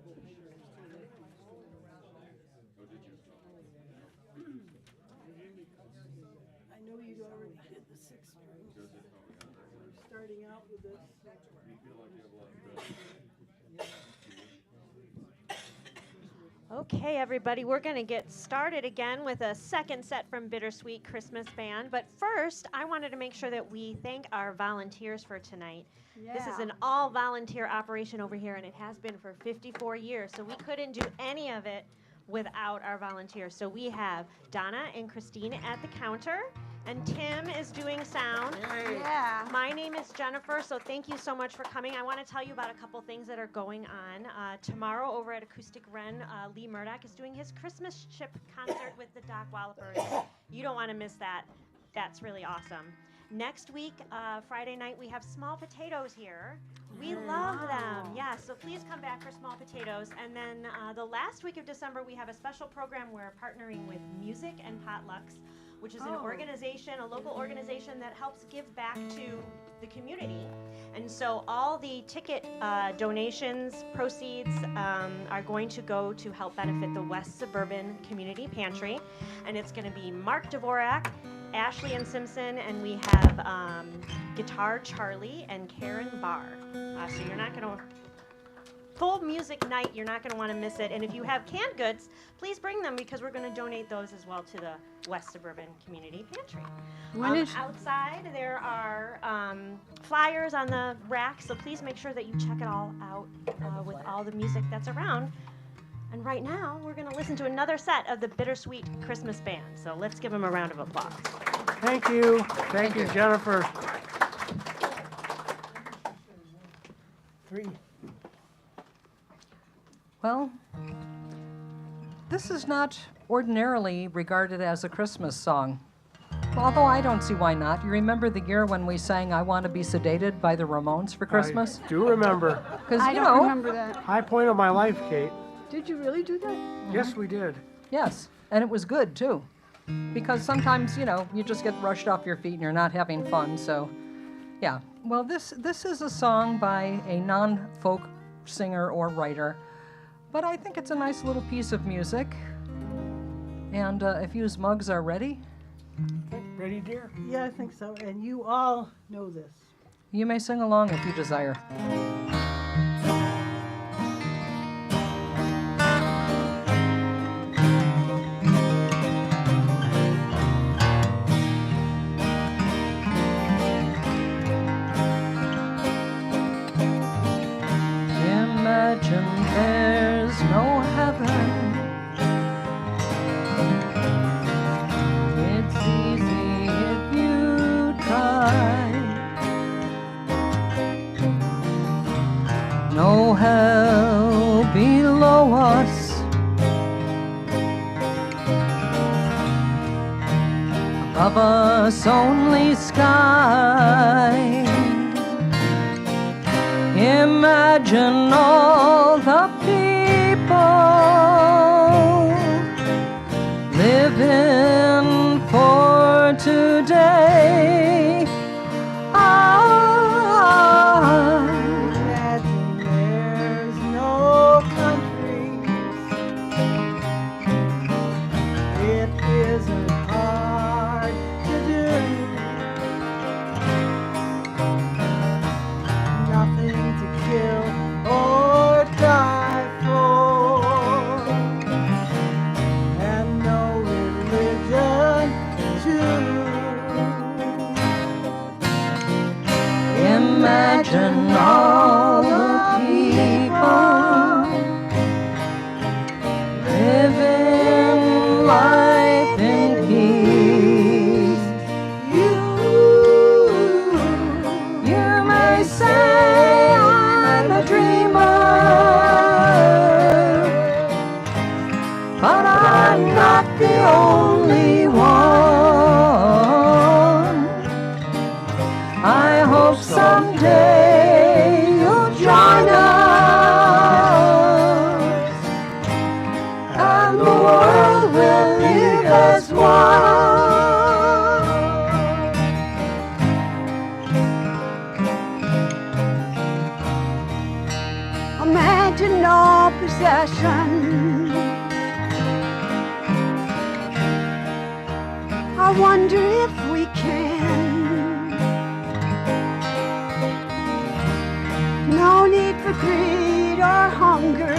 [SPEAKER 3] I know you already did the 6 strings. We're starting out with this.
[SPEAKER 7] You feel like you have a lot of
[SPEAKER 6] Okay, everybody, we're going to get started again with a second set from Bittersweet Christmas Band. But first, I wanted to make sure that we thank our volunteers for tonight. This is an all-volunteer operation over here, and it has been for 54 years, so we couldn't do any of it without our volunteers. So we have Donna and Christine at the counter, and Tim is doing sound.
[SPEAKER 3] Yeah.
[SPEAKER 6] My name is Jennifer, so thank you so much for coming. I want to tell you about a couple things that are going on. Tomorrow over at Acoustic Wren, Lee Murdoch is doing his Christmas chip concert with the Doc Wallopers. You don't want to miss that. That's really awesome. Next week, Friday night, we have Small Potatoes here. We love them. Yeah, so please come back for Small Potatoes. And then the last week of December, we have a special program. We're partnering with Music and Potlucks, which is an organization, a local organization that helps give back to the community. And And so all the ticket donations, proceeds are going to go to help benefit the West Suburban Community Pantry. And it's going to be Mark Dvorak, Ashley and Simpson, and we have Guitar Charlie and Karen Barr. So you're not going to, full music night, you're not going to want to miss it. And if you have canned goods, please bring them because we're going to donate those as well to the West Suburban Community Pantry. Outside, there are flyers on the rack, so please make sure that you check it all out with all the music that's around. And right now, we're going to listen to another set of the Bittersweet Christmas Band. So let's give them a round of applause.
[SPEAKER 1] Thank you. Thank you, Jennifer. 3.
[SPEAKER 2] Well, this is not ordinarily regarded as a Christmas song. Although I don't see why not. You remember the year when we sang I Want to Be Sedated by the Ramones for Christmas?
[SPEAKER 1] I do remember.
[SPEAKER 2] Because,
[SPEAKER 5] I
[SPEAKER 2] you
[SPEAKER 5] don't
[SPEAKER 2] know,
[SPEAKER 5] remember that.
[SPEAKER 1] High point of my life, Kate.
[SPEAKER 3] Did you really do that?
[SPEAKER 1] Yes, we did.
[SPEAKER 2] yes, and it was good too. Because sometimes, you know, you just get rushed off your feet and you're not having fun, so yeah. Well, this is a song by a non-folk singer or writer, but I think it's a nice little piece of music. And if you's mugs are ready,
[SPEAKER 1] Okay, ready, dear?
[SPEAKER 3] Yeah, I think so. And you all know this.
[SPEAKER 2] you may sing along if you desire. Imagine there's no heaven. It's easy if you try. No hell below us. Above us only sky. Imagine all the people living for today.
[SPEAKER 3] Imagine there's no countries. It isn't hard to do. Nothing to kill or die for, and no religion too.
[SPEAKER 2] Imagine all the people living life in peace. You may say I'm a dreamer, but I'm not the only one. I hope someday you'll join us, and the world will live as one.
[SPEAKER 4] Imagine no possession. I wonder if we can. No need for greed or hunger.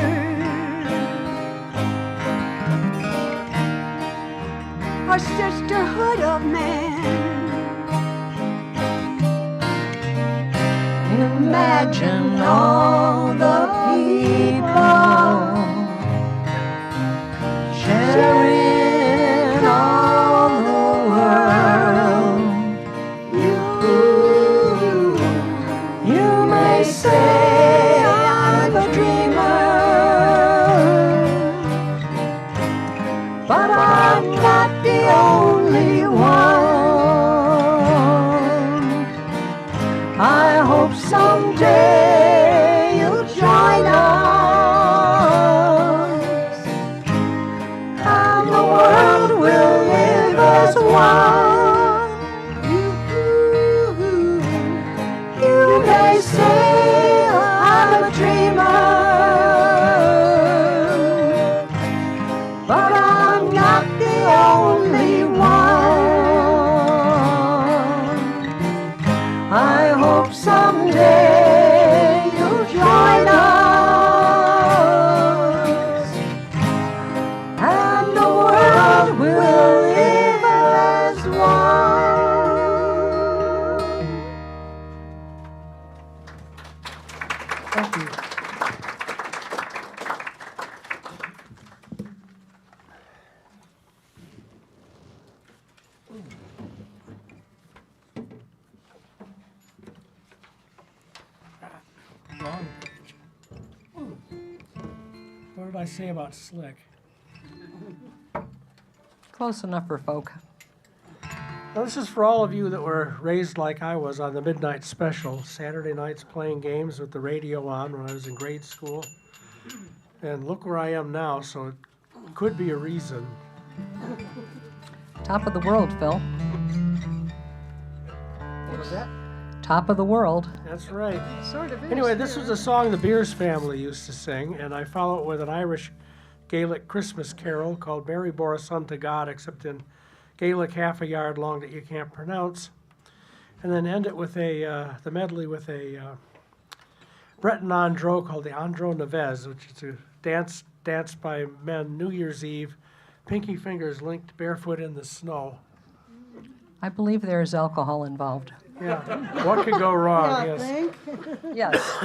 [SPEAKER 4] A sisterhood of man.
[SPEAKER 2] Imagine all the people sharing all the world. You may say I'm a dreamer, but I'm not the only one. I hope someday you'll join us, and the world will live as one. You may
[SPEAKER 4] They say I'm a dreamer, but I'm not the only one. I hope someday you'll join us, and the world will live as one.
[SPEAKER 1] Thank you. Wrong page. What did I say about slick?
[SPEAKER 2] Close enough for folk.
[SPEAKER 1] Now, this is for all of you that were raised like I was on the midnight special, Saturday nights playing games with the radio on when I was in grade school. And look where I am now, so it could be a reason.
[SPEAKER 2] Top of the world, Phil.
[SPEAKER 1] What was that?
[SPEAKER 2] Top of the world.
[SPEAKER 1] That's right.
[SPEAKER 3] Sort of is
[SPEAKER 1] Anyway, this
[SPEAKER 3] here.
[SPEAKER 1] was a song the Beers family used to sing, and I follow it with an Irish Gaelic Christmas carol called Mary Bore a Son to God, except in Gaelic half a yard long that you can't pronounce. And then end it with the medley with a Breton andro called the Andro Neves, which is a dance danced by men New Year's Eve, pinky fingers linked barefoot in the snow.
[SPEAKER 2] I believe there is alcohol involved.
[SPEAKER 1] Yeah, what could go wrong?
[SPEAKER 3] Yeah,
[SPEAKER 1] Yes.
[SPEAKER 3] think.
[SPEAKER 2] Yes.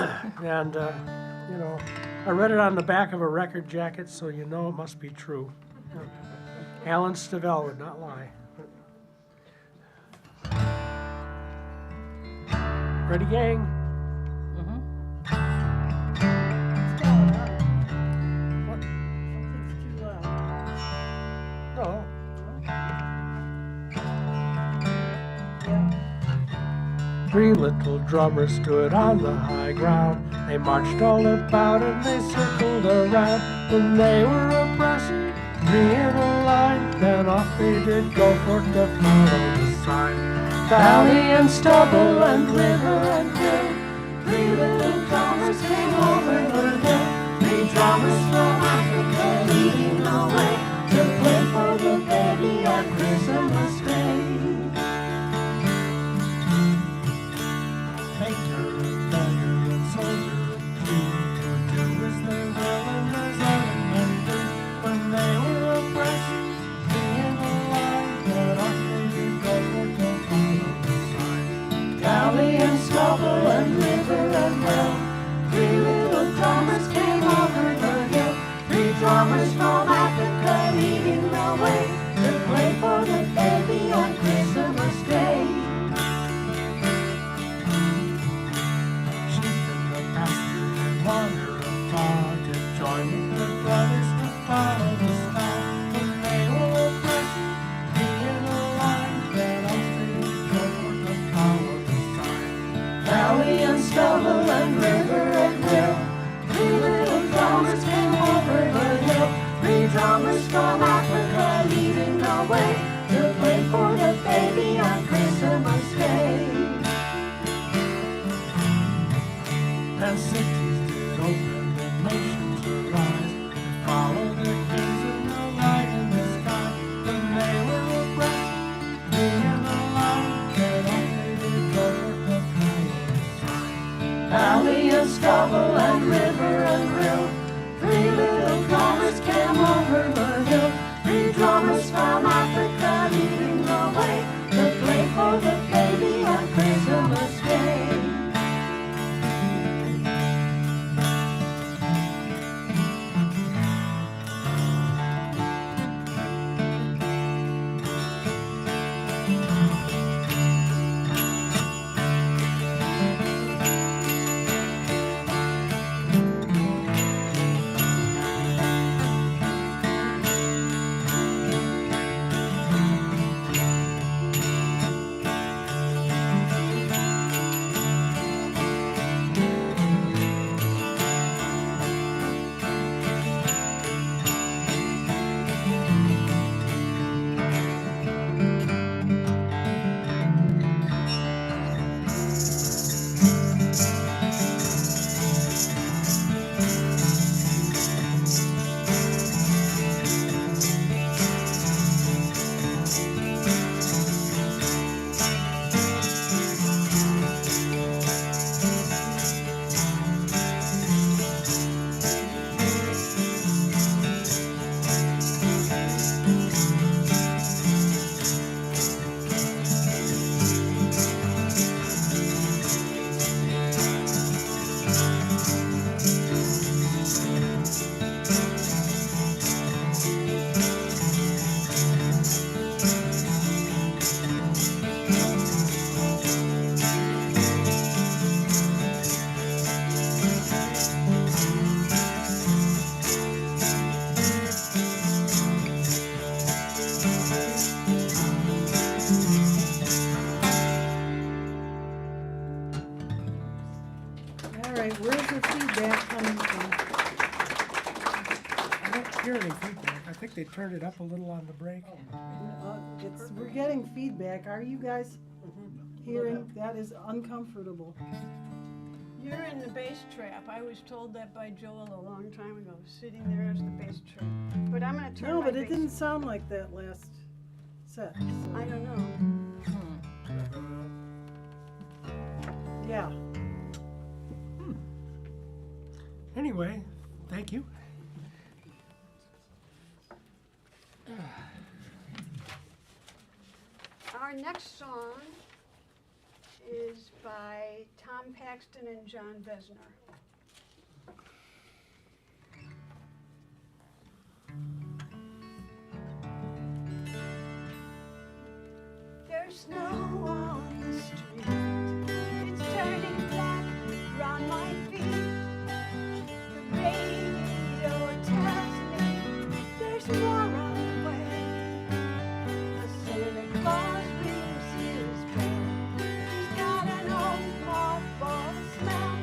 [SPEAKER 1] And, you know, I read it on the back of a record jacket, so you know it must be true. Alan Stivell would not lie. Ready, gang?
[SPEAKER 2] Mhm.
[SPEAKER 3] Something's too loud.
[SPEAKER 1] No. Three little drummers stood on the high ground. They marched all about and they circled around. When they were abreast, three in a line, then off they did go for to follow the sign. Valley and stubble and river and hill, three little drummers came over the hill. Three drummers from Africa leading the way to play for the baby on Christmas Day. Painter and beggar and soldier and Jew would do as they will and as other men do. When they were abreast, three in a line, then off they did go for to follow the sign. Valley and stubble and river and hill, three little drummers came over the hill. Three drummers from Africa leading the way to play for the baby on Christmas Day. Sheep in the pasture and wander afar to join with their brothers to follow the star. When they were abreast, three in a line, then off they go for to follow the sign. Valley and stubble and river and hill, three little drummers came over the hill. Three drummers from Africa leading the way to play for the baby on Christmas Day. And cities did open and nations arise to follow their kings in the light in the sky. When they were abreast, three in a line, then off they did go for to follow the sign. Valley and stubble and river and rill, three little drummers came over the hill. Three drummers from Africa leading the way to play for the baby on Christmas Day.
[SPEAKER 3] All right, where's the feedback coming from?
[SPEAKER 1] I don't hear any feedback. I think they turned it up a little on the break.
[SPEAKER 3] We're getting feedback. Are you guys hearing? That is uncomfortable.
[SPEAKER 5] You're in the bass trap. I was told that by Joel a long time ago, sitting there as the bass trap. But I'm going to turn
[SPEAKER 3] No,
[SPEAKER 5] my
[SPEAKER 3] but it
[SPEAKER 5] bass-
[SPEAKER 3] didn't sound like that last set. So,
[SPEAKER 5] I don't know.
[SPEAKER 3] yeah.
[SPEAKER 1] Anyway, thank you.
[SPEAKER 5] Our next song is by Tom Paxton and John Vesner. There's snow on the street. It's turning black around my feet. The radio tells me there's more on the way. The Santa Claus rings his bell. He's got an old mothball smell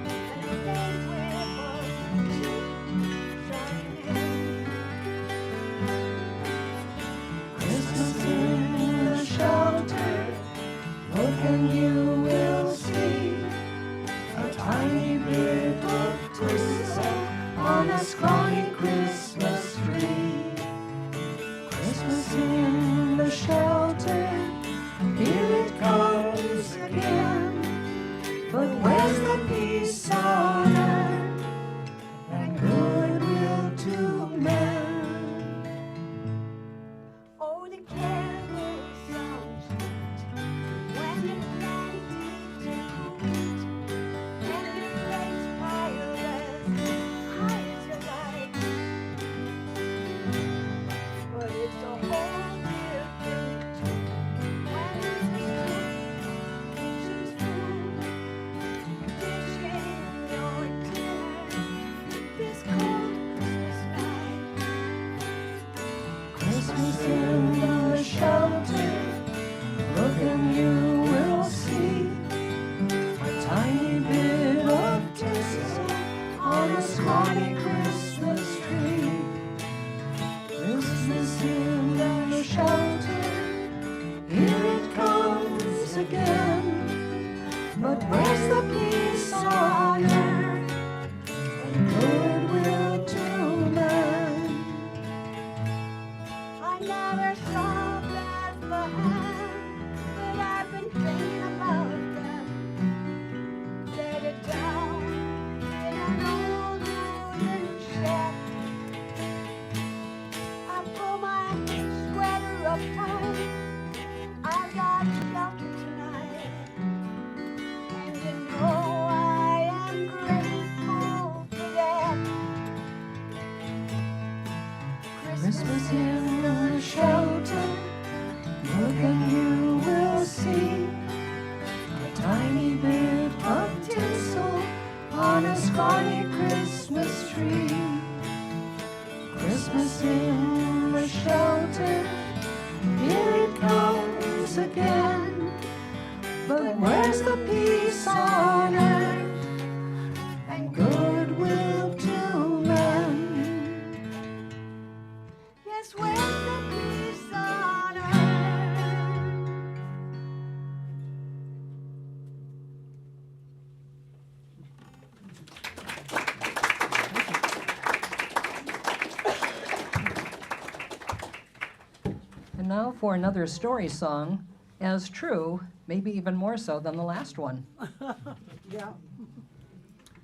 [SPEAKER 5] and a big whip of cheap Chardonnay.
[SPEAKER 1] Christmas in the shelter, look and you will see a tiny bit of tinsel on a scrawny Christmas tree. Christmas in the shelter, here it comes again. But where's the peace on earth and goodwill to men?
[SPEAKER 5] Oh, the carol sounds sweet when the planted fruit and the flakes pile as high as you like. But it's a whole different tune when the kitchen's full, dishing your dinner this cold Christmas night.
[SPEAKER 1] Christmas in the shelter, look and you will see a tiny bit of tinsel on a scrawny Christmas tree. Christmas in the shelter, here it comes again. But where's the peace on earth and goodwill to men?
[SPEAKER 5] I never saw Bethlehem, but I've been thinking about them. Bedded down in an old wooden shed. I pull my sweater up tight. I got shelter tonight, and you know I am grateful for that.
[SPEAKER 1] Christmas in the shelter, look and you will see a tiny bit of tinsel on a scrawny Christmas tree. Christmas in the shelter, here it comes again. But where's the peace on earth and goodwill to men?
[SPEAKER 5] Yes, where's the peace on earth?
[SPEAKER 2] And now for another story song, as true, maybe even more so than the last one.
[SPEAKER 3] Yeah.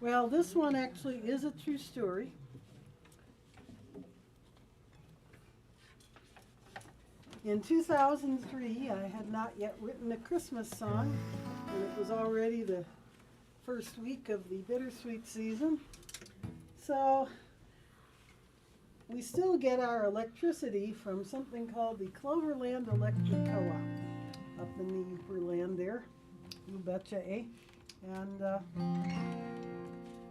[SPEAKER 3] Well, this one actually is a true story. In 2003, I had not yet written a Christmas song, and it was already the first week of the Bittersweet season. So we still get our electricity from something called the Cloverland Electric Co-op up in the Uperland there. You betcha, eh? And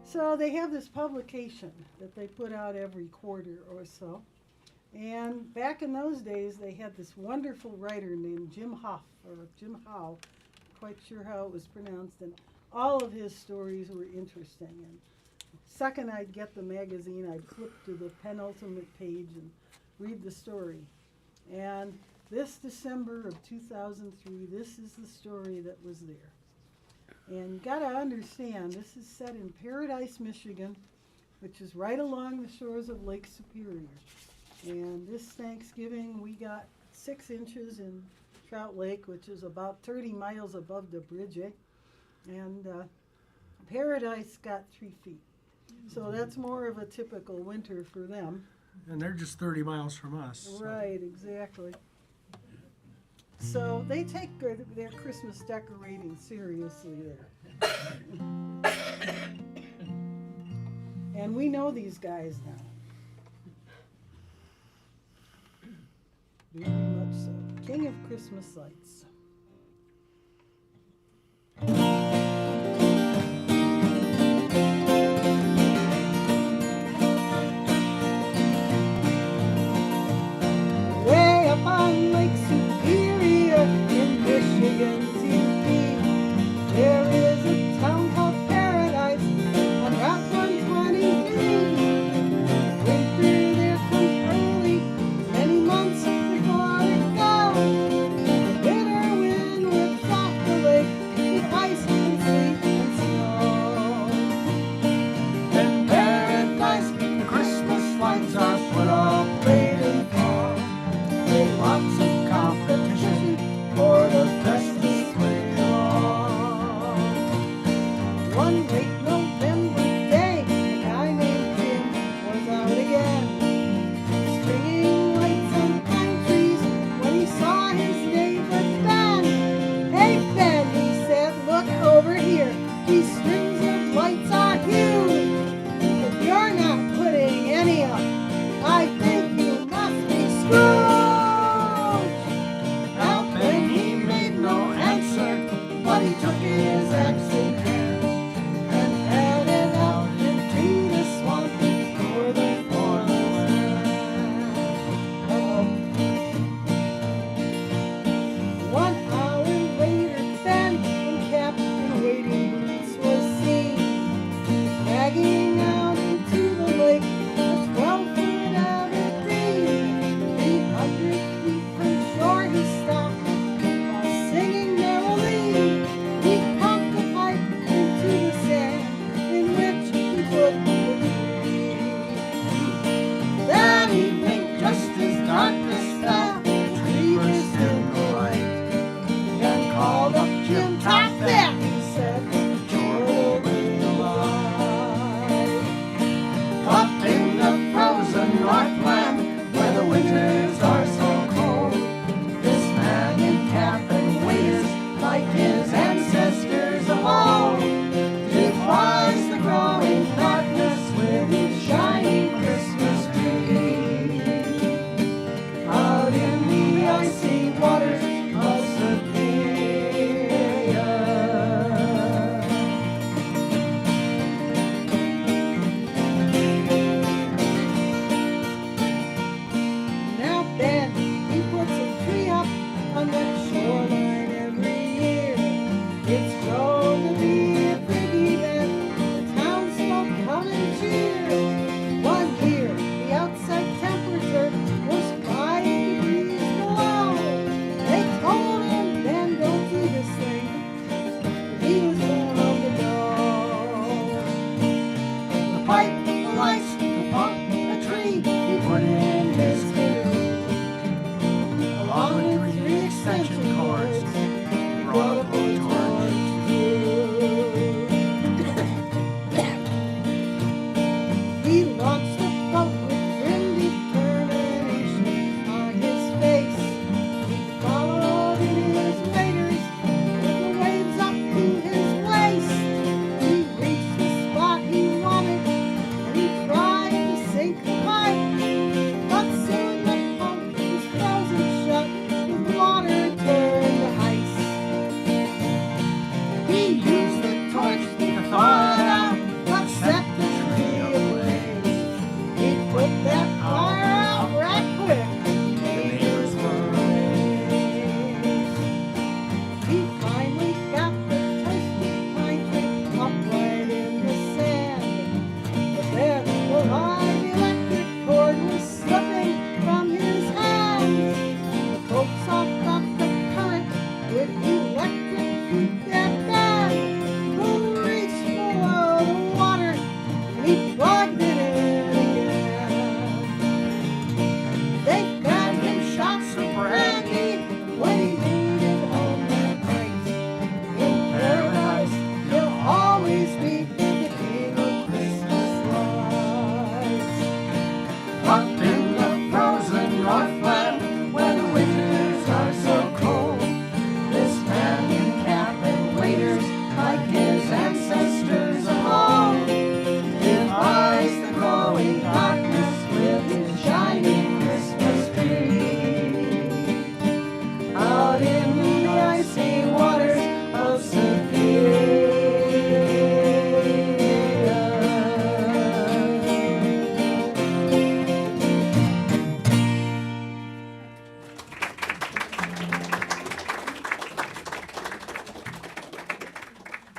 [SPEAKER 3] so they have this publication that they put out every quarter or so. And back in those days, they had this wonderful writer named Jim Howe, quite sure how it was pronounced. And all of his stories were interesting. And second I'd get the magazine, I'd flip to the penultimate page and read the story. And this December of 2003, this is the story that was there. And you gotta understand, this is set in Paradise, Michigan, which is right along the shores of Lake Superior. And this Thanksgiving, we got 6 inches in Trout Lake, which is about 30 miles above the bridge, eh? And Paradise got 3 feet. So that's more of a typical winter for them.
[SPEAKER 1] And they're just 30 miles from us. So.
[SPEAKER 3] Right, exactly. So they take their Christmas decorating seriously there. And we know these guys now. Very much so. King of Christmas Lights. Way up on Lake Superior in Michigan's UP, there is a town called Paradise on Route 123. Winter there comes early, many months before it goes. The bitter wind whips off the lake with ice and sleet and snow. In Paradise, the Christmas lights are put up late in fall. Lots of competition for the bestest way along. One late November day, a guy named Jim was out again, stringing lights on pine trees when he saw his neighbor Ben. Hey Ben, he said, look over here. These strings of lights are huge. If you're not putting any up, I think you must be screwed. But he took his axe in hand and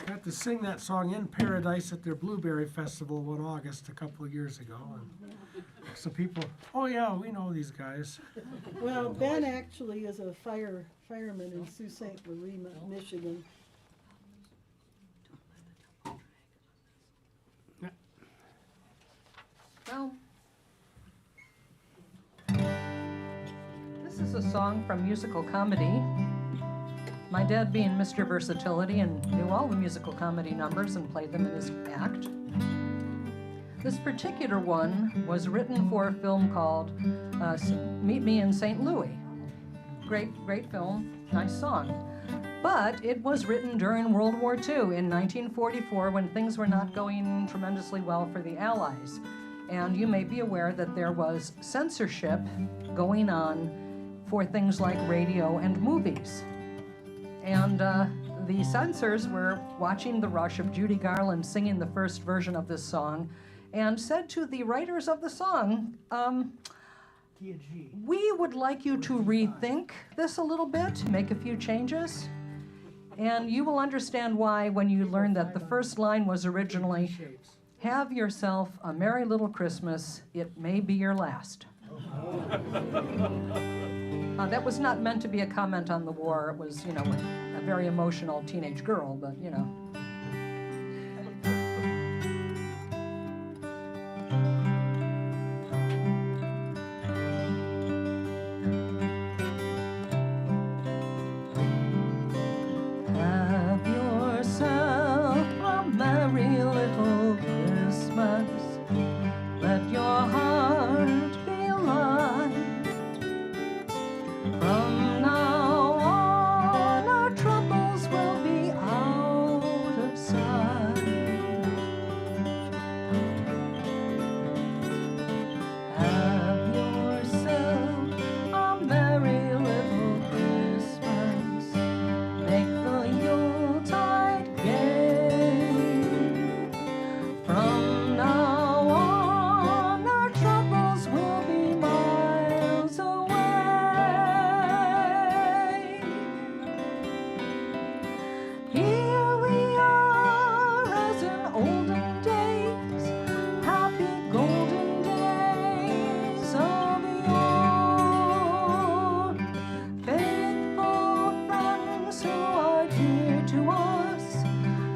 [SPEAKER 1] Got to sing that song in Paradise at their Blueberry Festival one August a couple of years ago. And so people, oh yeah, we know these guys.
[SPEAKER 3] Well, Ben actually is a fireman in Sault Ste. Marie, Michigan.
[SPEAKER 2] Well, this is a song from musical comedy. My dad, being Mr. Versatility, and knew all the musical comedy numbers and played them in his act. This particular one was written for a film called Meet Me in St. Louis. Great film, nice song. But it was written during World War II in 1944 when things were not going tremendously well for the Allies. And you may be aware that there was censorship going on for things like radio and movies. And the censors were watching the rush of Judy Garland singing the first version of this song and said to the writers of the song, we would like you to rethink this a little bit, make a few changes. And you will understand why when you learn that the first line was originally, "Have yourself a merry little Christmas, it may be your last." That was not meant to be a comment on the war. It was, a very emotional teenage girl, but, Have yourself a merry little Christmas. Let your heart be light. From now on, our troubles will be out of sight. Have yourself a merry little Christmas. Make the Yuletide gay. From now on, our troubles will be miles away. Here we are as in olden days, happy golden days of yore. Faithful friends who are dear to us,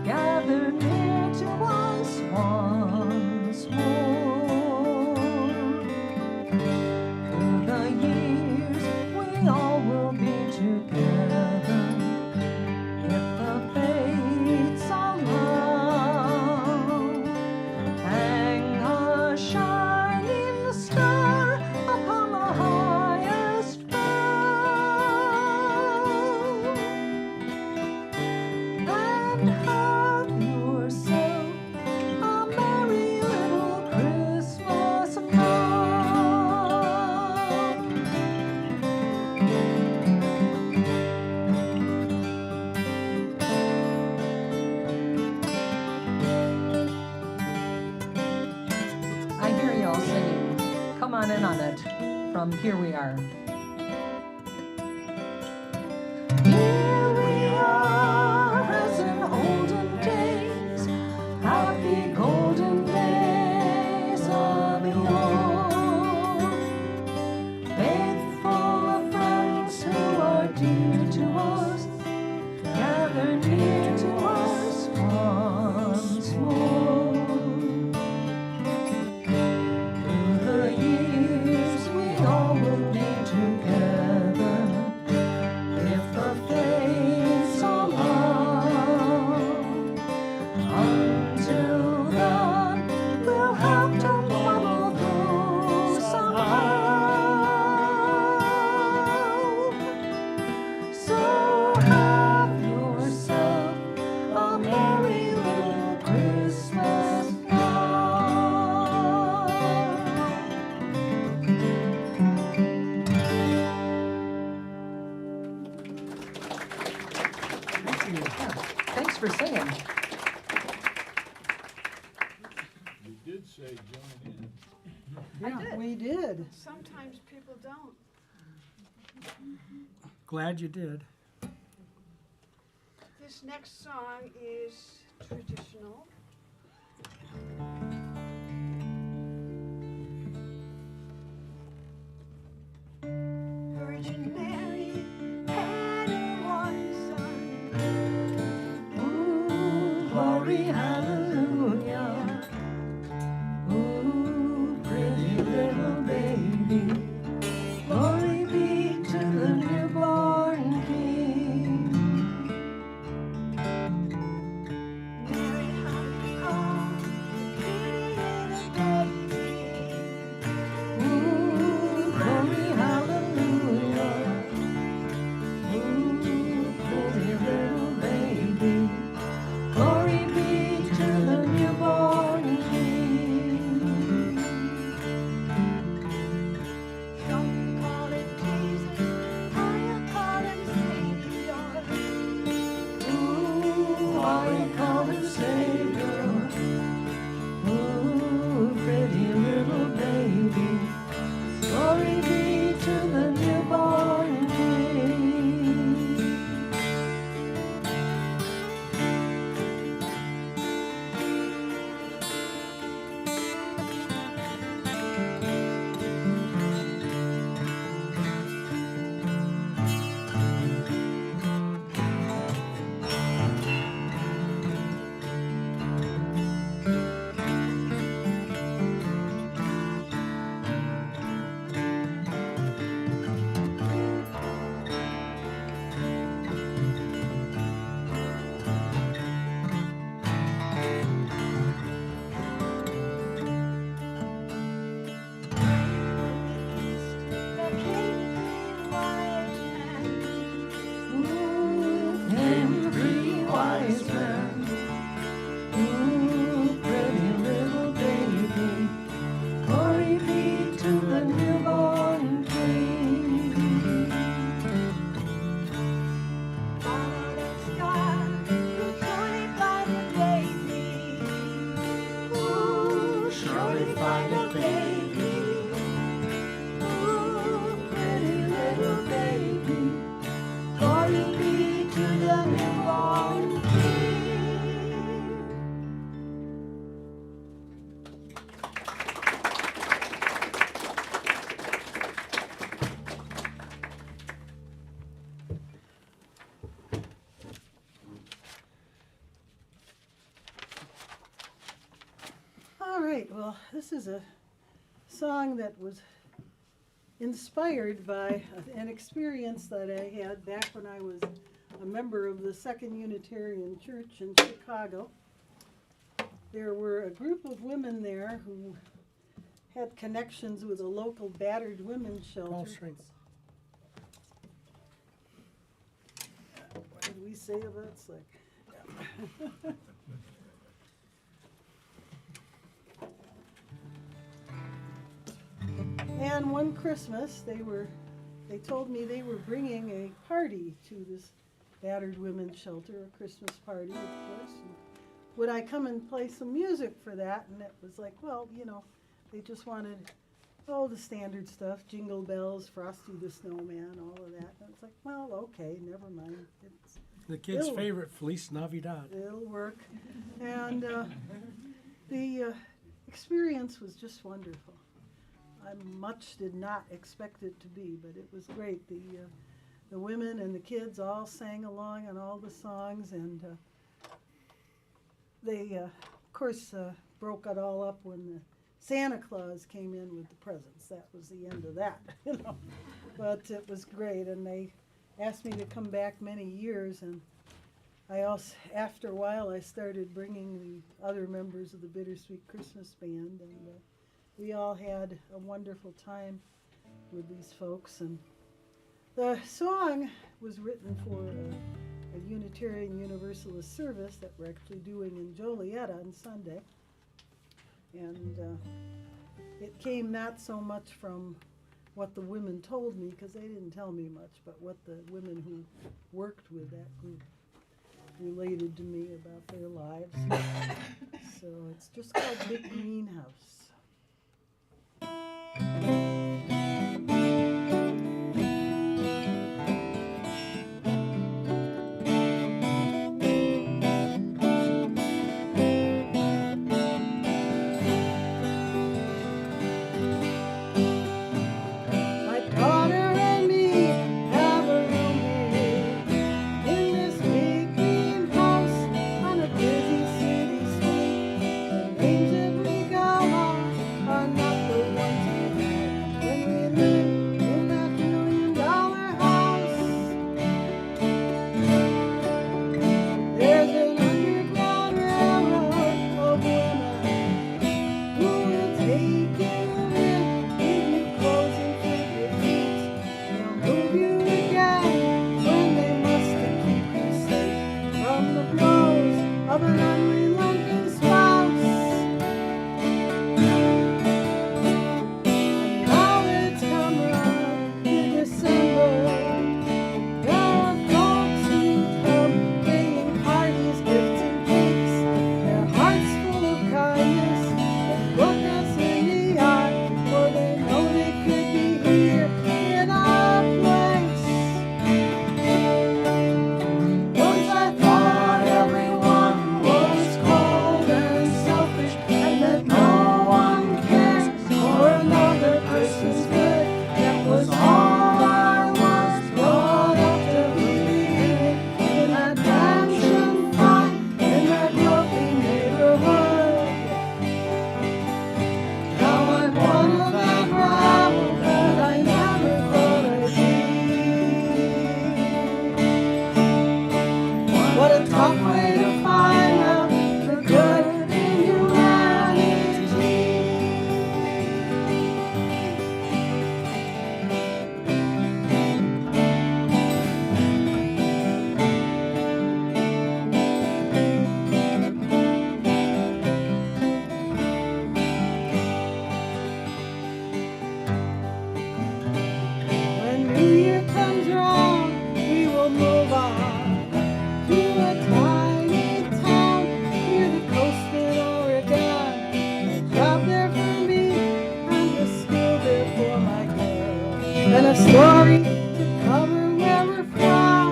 [SPEAKER 2] gather near to us once more. Through the years, we all will be together, if the fates allow. Hang a shining star upon the highest bough, and have yourself a merry little Christmas now. I hear y'all singing. Come on in on it from Here We Are. Here we are as in olden days, happy golden days of yore. Faithful of friends who are dear to us, gather near to us once more. Through the years, we all will be together, if the fates allow. Until then, we'll have to muddle through somehow. So have yourself a merry little Christmas now. Thanks for singing.
[SPEAKER 7] You did say join in.
[SPEAKER 3] Yeah, we did.
[SPEAKER 5] Sometimes people don't.
[SPEAKER 1] Glad you did.
[SPEAKER 5] This next song is
[SPEAKER 1] glory, hallelujah. Ooh, pretty little baby. Glory be to the newborn King.
[SPEAKER 4] Mary, how you call pretty little baby?
[SPEAKER 1] Ooh, glory, hallelujah. Ooh, pretty little baby. Glory be to the newborn King.
[SPEAKER 4] Some call him Jesus, I call him Savior.
[SPEAKER 1] Ooh, I call him Savior. Ooh, pretty little baby. Glory be to the newborn King.
[SPEAKER 4] The king wise man.
[SPEAKER 1] Ooh, came three wise men. Ooh, pretty little baby. Glory be to the newborn King.
[SPEAKER 4] Out of star, who surely find a baby.
[SPEAKER 1] Ooh, surely find a baby. Ooh, pretty little baby. Glory be to the newborn King.
[SPEAKER 3] All right, well, this is a song that was inspired by an experience that I had back when I was a member of the Second Unitarian Church in Chicago. There were a group of women there who had connections with a local battered women's shelter. What did we say about Slick? And one Christmas, they told me they were bringing a party to this battered women's shelter, a Christmas party, of course. And would I come and play some music for that? And it was like, well, you know, they just wanted, the standard stuff, Jingle Bells, Frosty the Snowman, all of that. And it's like, well, okay, never mind.
[SPEAKER 1] The kid's
[SPEAKER 3] It'll-
[SPEAKER 1] favorite, Feliz Navidad.
[SPEAKER 3] It'll work. And the experience was just wonderful. I much did not expect it to be, but it was great. The women and the kids all sang along on all the songs, and they, of course, broke it all up when the Santa Claus came in with the presents. That was the end of that, you know. But it was great, and they asked me to come back many years, and I also, after a while, I started bringing the other members of the Bittersweet Christmas Band, and we all had a wonderful time with these folks. And the song was written for a Unitarian Universalist service that we're actually doing in Joliet on Sunday. And it came not so much from what the women told me, because they didn't tell me much, but what the women who worked with that group related to me about their lives. So it's just called Big Greenhouse. My daughter and me have a room in this big greenhouse on a busy city story to cover where we're from.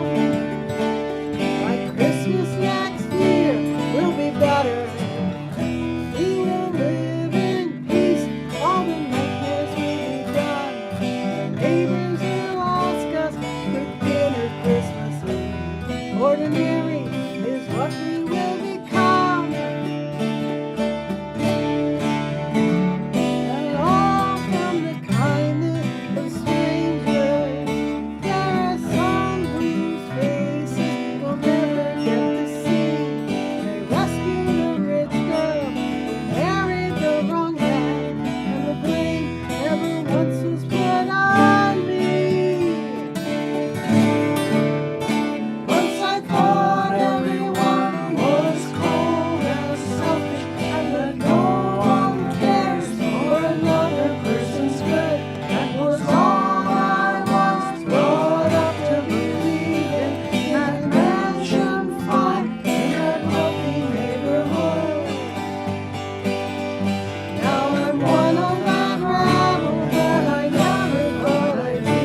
[SPEAKER 3] Like Christmas next year will be better. We will live in peace, all the nightmares will be done. The neighbors will ask us for dinner Christmas Eve. Ordinary is what we will become. And all from the kindness of strangers. There are some whose faces we'll never get to see. They rescued a rich girl who married the wrong man, and the blame never once was put on me. Once I thought everyone was cold and selfish, and that no one cares for another person's good. That was all I was brought up to believe in. That mansion fine in that lovely neighborhood. Now I'm one of that rabble that I never thought I'd be.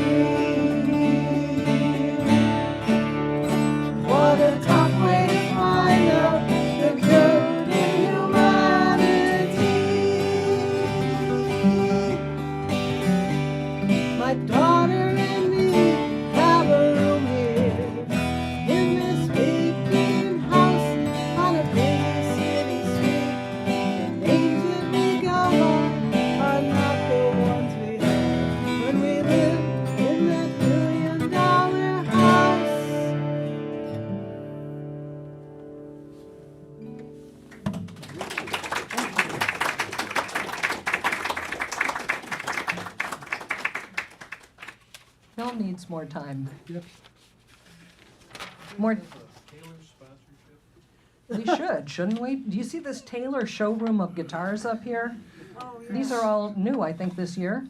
[SPEAKER 3] What a tough way to find out the good in humanity. My daughter and me have a room here in this big green house on a busy city street. The names that we go by are not the ones we had when we lived in that $1 million house.
[SPEAKER 2] Bill needs more time.
[SPEAKER 1] Yep.
[SPEAKER 2] More,
[SPEAKER 7] Taylor sponsorship?
[SPEAKER 2] we shouldn't we? Do you see this Taylor showroom of guitars up here?
[SPEAKER 5] Oh, yes.
[SPEAKER 2] These are all new, I think, this year.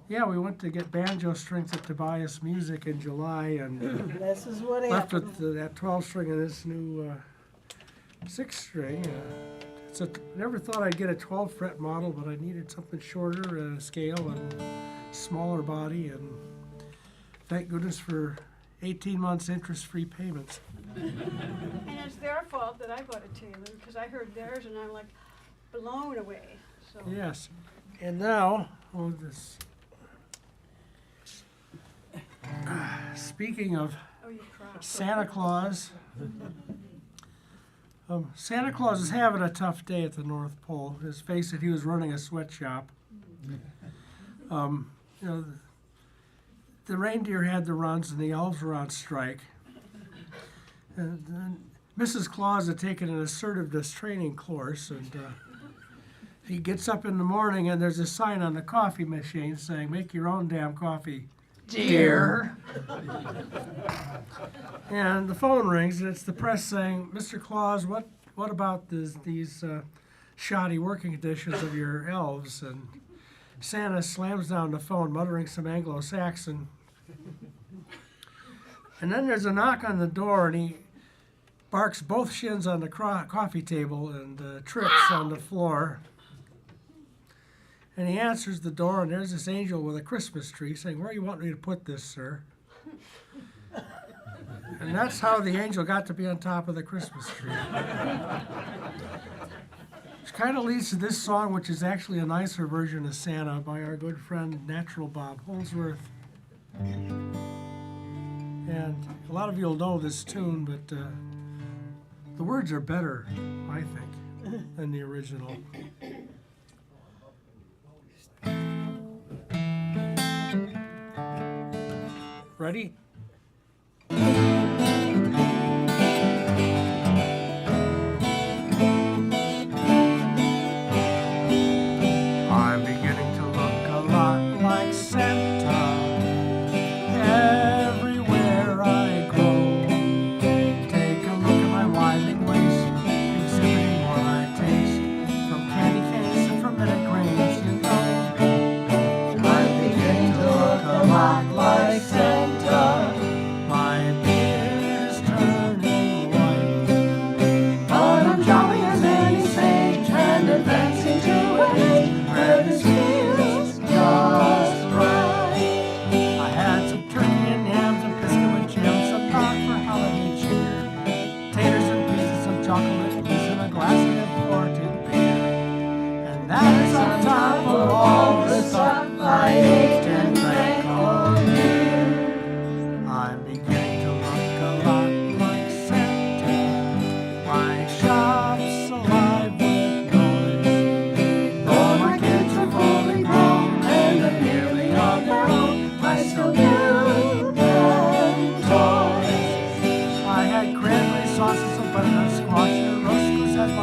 [SPEAKER 1] Yeah, we went to get banjo strings at Tobias Music in July and
[SPEAKER 3] This is what
[SPEAKER 1] left
[SPEAKER 3] happened.
[SPEAKER 1] with that 12 string and this new 6 string. Never thought I'd get a 12 fret model, but I needed something shorter scale and smaller body, and thank goodness for 18 months interest-free payments.
[SPEAKER 5] And it's their fault that I bought a Taylor, because I heard theirs and I'm like blown away, so.
[SPEAKER 1] Yes, and now, speaking of
[SPEAKER 5] Oh, you cried.
[SPEAKER 1] Santa Claus, Santa Claus is having a tough day at the North Pole. Let's face it, he was running a sweatshop. The reindeer had the runs and the elves were on strike. And then Mrs. Claus had taken an assertiveness training course, and he gets up in the morning and there's a sign on the coffee machine saying, "Make your own damn coffee, dear." And the phone rings and it's the press saying, "Mr. Claus, what about these shoddy working conditions of your elves?" And Santa slams down the phone, muttering some Anglo-Saxon. And then there's a knock on the door, and he barks both shins on the coffee table and trips on the floor. And he answers the door, and there's this angel with a Christmas tree saying, "Where do you want me to put this, sir?" And that's how the angel got to be on top of the Christmas tree. Which kind of leads to this song, which is actually a nicer version of Santa by our good friend Natural Bob Holsworth. And a lot of you will know this tune, but the words are better, I think, than the original. Ready? I'm beginning to look a lot like Santa everywhere I go. Take a look at my winding waist, exhibiting what I taste, from candy canes and fermented grains, you know. I'm beginning to look a lot like Santa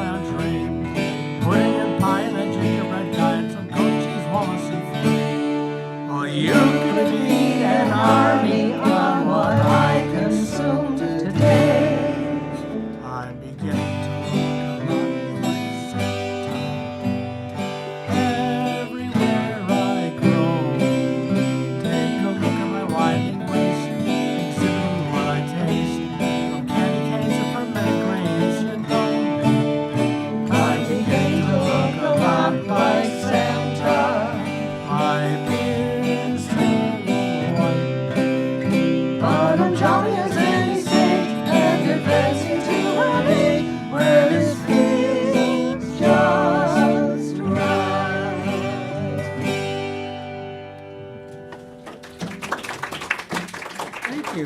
[SPEAKER 1] boy on train, pudding and pie and a gingerbread guy and some goat cheese, Wallace and Finn. Oh, you could feed an army on what I consumed today. I'm beginning to look a lot like Santa. Everywhere I go, take a look at my winding waist, exhibiting what I taste. From candy canes and fermented grains, you know, I'm beginning to look a lot like Santa. My beard's turning white, but I'm jolly as any saint, and advancing to an age where this feels just right. Thank you.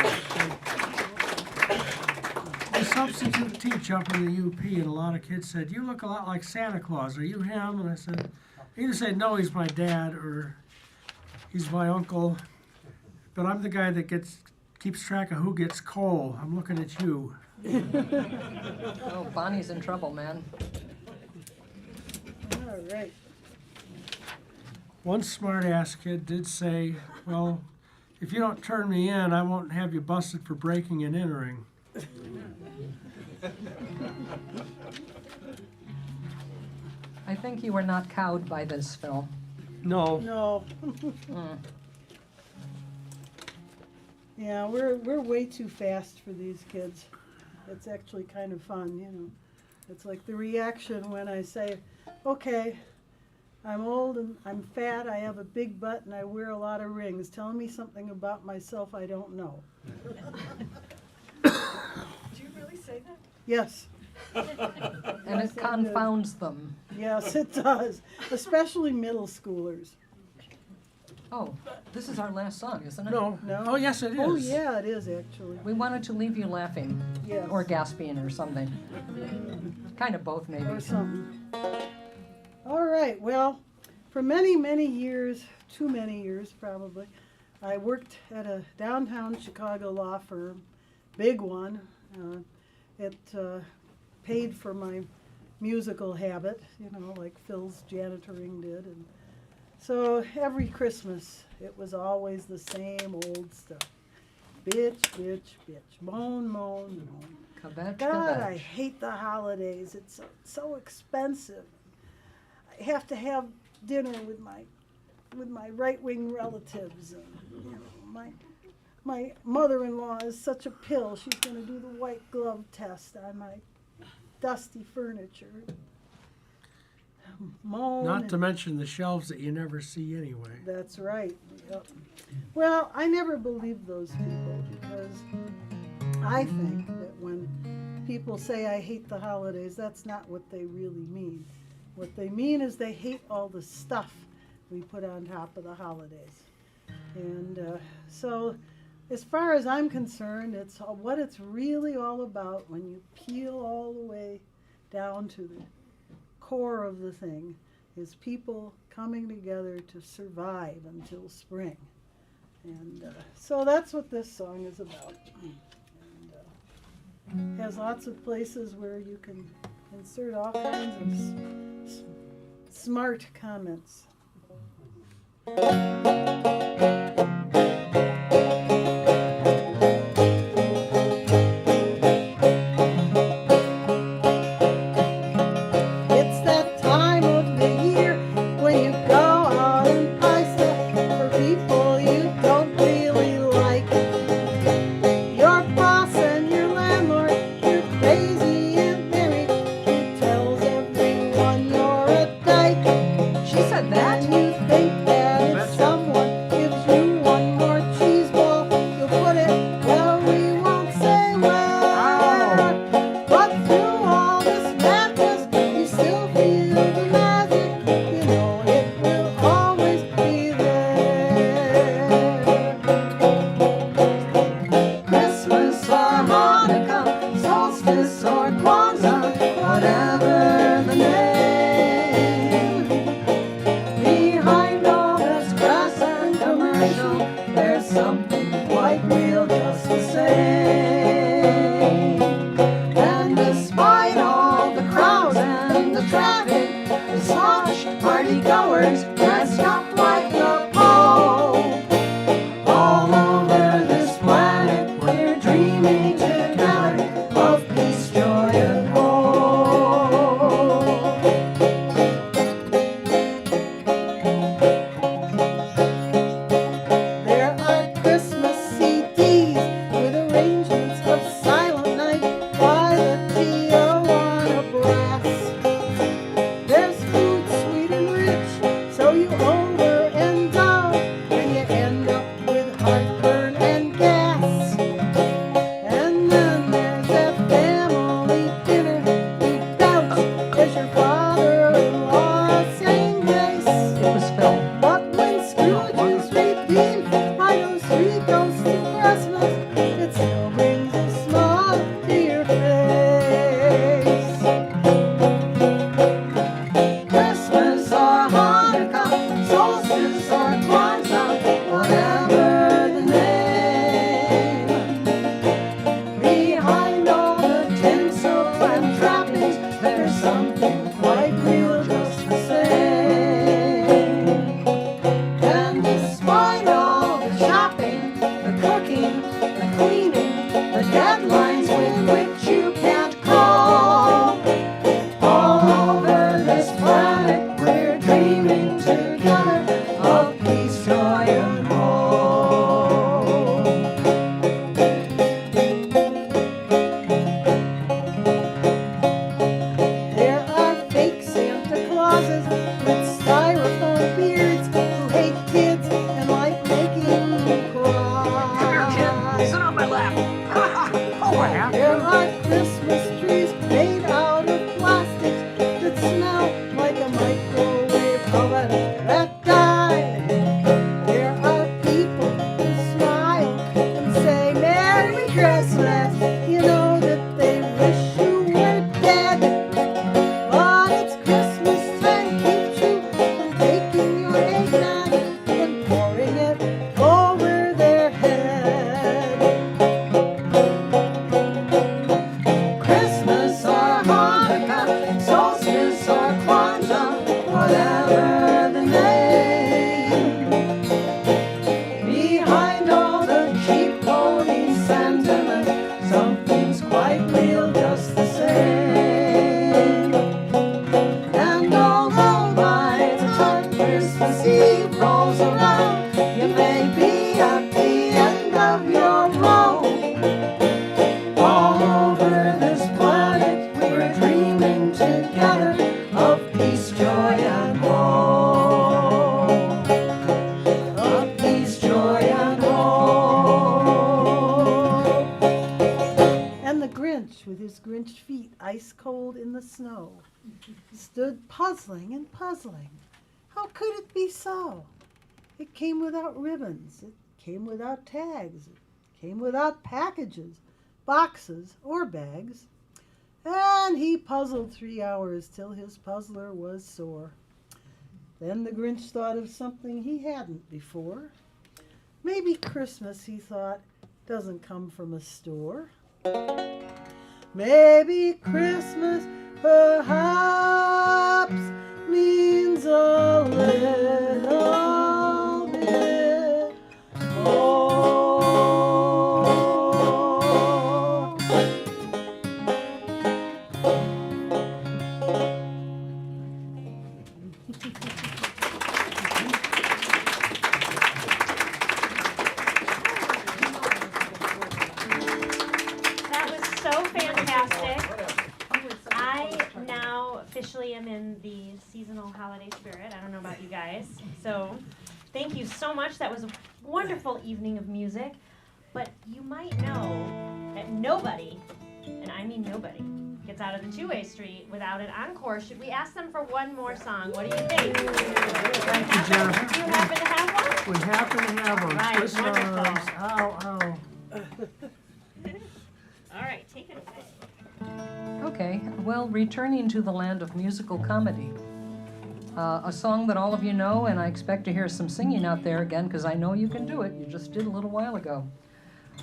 [SPEAKER 1] I substitute teach up in the UP, and a lot of kids said, "You look a lot like Santa Claus. Are you him?" And I said, either say, "No, he's my dad," or "He's my uncle." But I'm the guy that keeps track of who gets coal. I'm looking at you.
[SPEAKER 2] Oh, Bonnie's in trouble, man.
[SPEAKER 3] All right.
[SPEAKER 1] One smart-ass kid did say, "Well, if you don't turn me in, I won't have you busted for breaking and entering."
[SPEAKER 2] I think you were not cowed by this, Phil.
[SPEAKER 1] No.
[SPEAKER 3] No.
[SPEAKER 2] Mm.
[SPEAKER 3] Yeah, we're way too fast for these kids. It's actually kind of fun, you know. It's like the reaction when I say, "Okay, I'm old and I'm fat, I have a big butt, and I wear a lot of rings. Tell me something about myself I don't know."
[SPEAKER 5] Do you really say that?
[SPEAKER 3] Yes,
[SPEAKER 2] And it confounds them.
[SPEAKER 3] yes, it does. Especially middle schoolers.
[SPEAKER 2] Oh, this is our last song, isn't it?
[SPEAKER 1] No.
[SPEAKER 3] No?
[SPEAKER 1] Oh, yes, it is.
[SPEAKER 3] Oh, yeah, it is actually.
[SPEAKER 2] We wanted to leave you laughing
[SPEAKER 3] Yes.
[SPEAKER 2] or gasping or something. Kind of both, maybe.
[SPEAKER 3] Or something. All right, well, for many, many years, too many years probably, I worked at a downtown Chicago law firm, big one. It paid for my musical habit, you know, like Phil's janitoring did. And so every Christmas, it was always the same old stuff. Bitch, bitch, bitch, moan, moan, moan.
[SPEAKER 2] Kvetch,
[SPEAKER 3] God, I
[SPEAKER 2] kvetch.
[SPEAKER 3] hate the holidays. It's so expensive. I have to have dinner with my right-wing relatives. And, you know, my mother-in-law is such a pill. She's going to do the white glove test on my dusty furniture. Moan.
[SPEAKER 1] Not
[SPEAKER 3] and-
[SPEAKER 1] to mention the shelves that you never see anyway.
[SPEAKER 3] That's right. Yep. Well, I never believed those people because I think that when people say I hate the holidays, that's not what they really mean. What they mean is they hate all the stuff we put on top of the holidays. And so as far as I'm concerned, it's what it's really all about when you peel all the way down to the core of the thing is people coming together to survive until spring. And so that's what this song is about. And has lots of places where you can insert all kinds of smart comments. It's that time of the year when you go out and buy stuff for people you don't really like. Your boss and your landlord, you're crazy and married. He tells everyone you're a dyke.
[SPEAKER 2] She said that?
[SPEAKER 3] And you think that if someone gives you
[SPEAKER 4] traffic, the sloshed party goers dressed up like the Pope. All over this planet we're dreaming together of peace, joy, and hope. There are Christmas CDs with arrangements of Silent Night by the Tijuana Brass. There's food sweet and rich, so you over and down, and you end up with heartburn and gas. And then there's that family dinner you doubt as your father-in-law sang grace.
[SPEAKER 2] It was Phil.
[SPEAKER 4] But when Scrooge is redeemed by those three ghosts of Christmas, it still brings a smile to your face. Christmas or Hanukkah, solstice or Kwanzaa, whatever the name. Behind all the tinsel and trappings, there's something quite real just the same. And despite all the shopping, the cooking, the cleaning, the deadlines with which you can't call, all over this planet we're dreaming together of peace, joy, and hope. There are fake Santa Clauses with styrofoam beards who hate kids and like making them cry.
[SPEAKER 1] Come here, kid. Sit on my lap. Oh, I have
[SPEAKER 4] There
[SPEAKER 1] to.
[SPEAKER 4] are Christmas trees made out of plastics that smell like a microwave oven that died. There are people who smile and say Merry Christmas. You know that they wish you were dead. But it's Christmas time keeps you from taking your eggnog and pouring it over their head. Christmas or Hanukkah, solstice or Kwanzaa, whatever the name. Behind all the cheap pony sentiment, something's quite real just the same. And although by the time Christmas Eve rolls around, you may be at the end of your rope. All over this planet we're dreaming together of peace, joy, and hope. Of peace, joy, and hope. And the Grinch, with his Grinch feet ice cold in the snow, stood puzzling and puzzling. How could it be so? It came without ribbons, it came without tags, it came without packages, boxes, or bags. And he puzzled 3 hours till his puzzler was sore. Then the Grinch thought of something he hadn't before. Maybe Christmas, he thought, doesn't come from a store. Maybe Christmas perhaps means a little bit more.
[SPEAKER 6] That was so fantastic. I now officially am in the seasonal holiday spirit. I don't know about you guys. So thank you so much. That was a wonderful evening of music. But you might know that nobody, and I mean nobody, gets out of the two-way street without an encore. Should we ask them for one more song? What do you think?
[SPEAKER 1] Thank you, Jennifer.
[SPEAKER 6] Do you happen to have one?
[SPEAKER 1] We happen to have them.
[SPEAKER 6] Right,
[SPEAKER 1] Twist
[SPEAKER 6] wonderful.
[SPEAKER 1] arms. Ow, ow.
[SPEAKER 6] All right, take it away.
[SPEAKER 2] Okay, well, returning to the land of musical comedy. A song that all of you know, and I expect to hear some singing out there again, because I know you can do it. You just did a little while ago.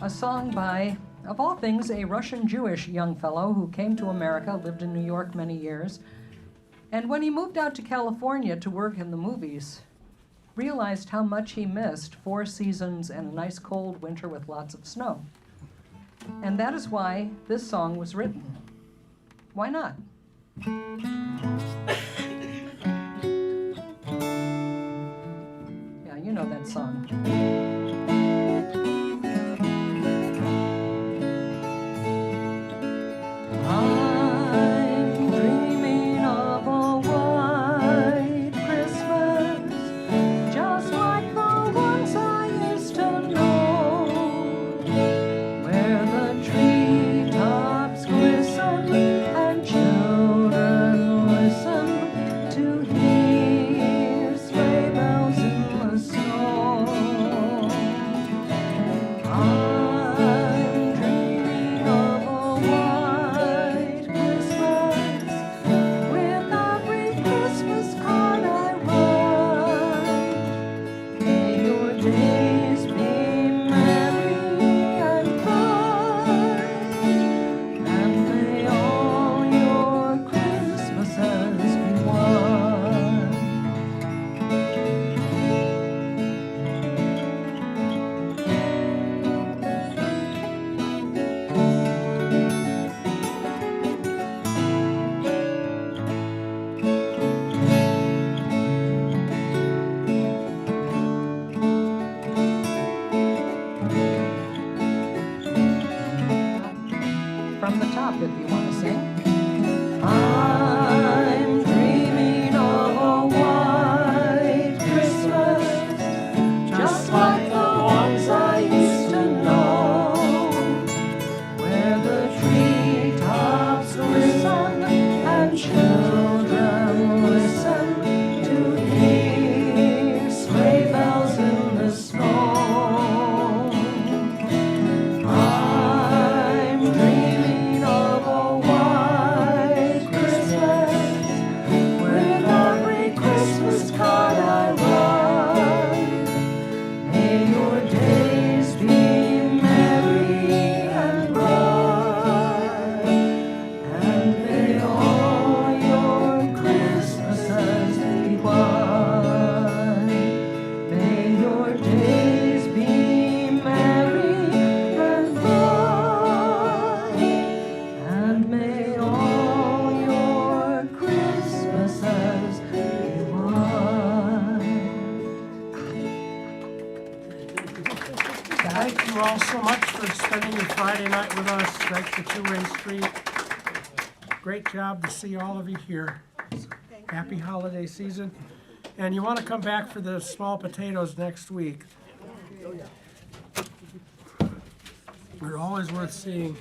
[SPEAKER 2] A song by, of all things, a Russian Jewish young fellow who came to America, lived in New York many years, And when he moved out to California to work in the movies, realized how much he missed 4 seasons and a nice cold winter with lots of snow. And that is why this song was written. Why not? Yeah, you know that song. I'm dreaming of a white Christmas, just like the ones I used to know, where the treetops glisten and children listen to hear sleigh bells in the snow. I'm dreaming of a white Christmas, with every Christmas card I write. May your days be merry and bright, and may all your Christmases be white. From the top, if you want to sing. I'm dreaming of a white Christmas, just like the ones I used to know, where the treetops glisten and children listen to hear sleigh bells in the snow. I'm dreaming of a white Christmas, with every Christmas card I write. May your days be merry and bright, and may all your Christmases be white. May your days be merry and bright, and may all your Christmases be white.
[SPEAKER 1] Thank you all so much for spending your Friday night with us. Thanks to Two-Way Street. Great job to see all of you here. Happy holiday season. And you want to come back for the small potatoes next week. They're always worth seeing.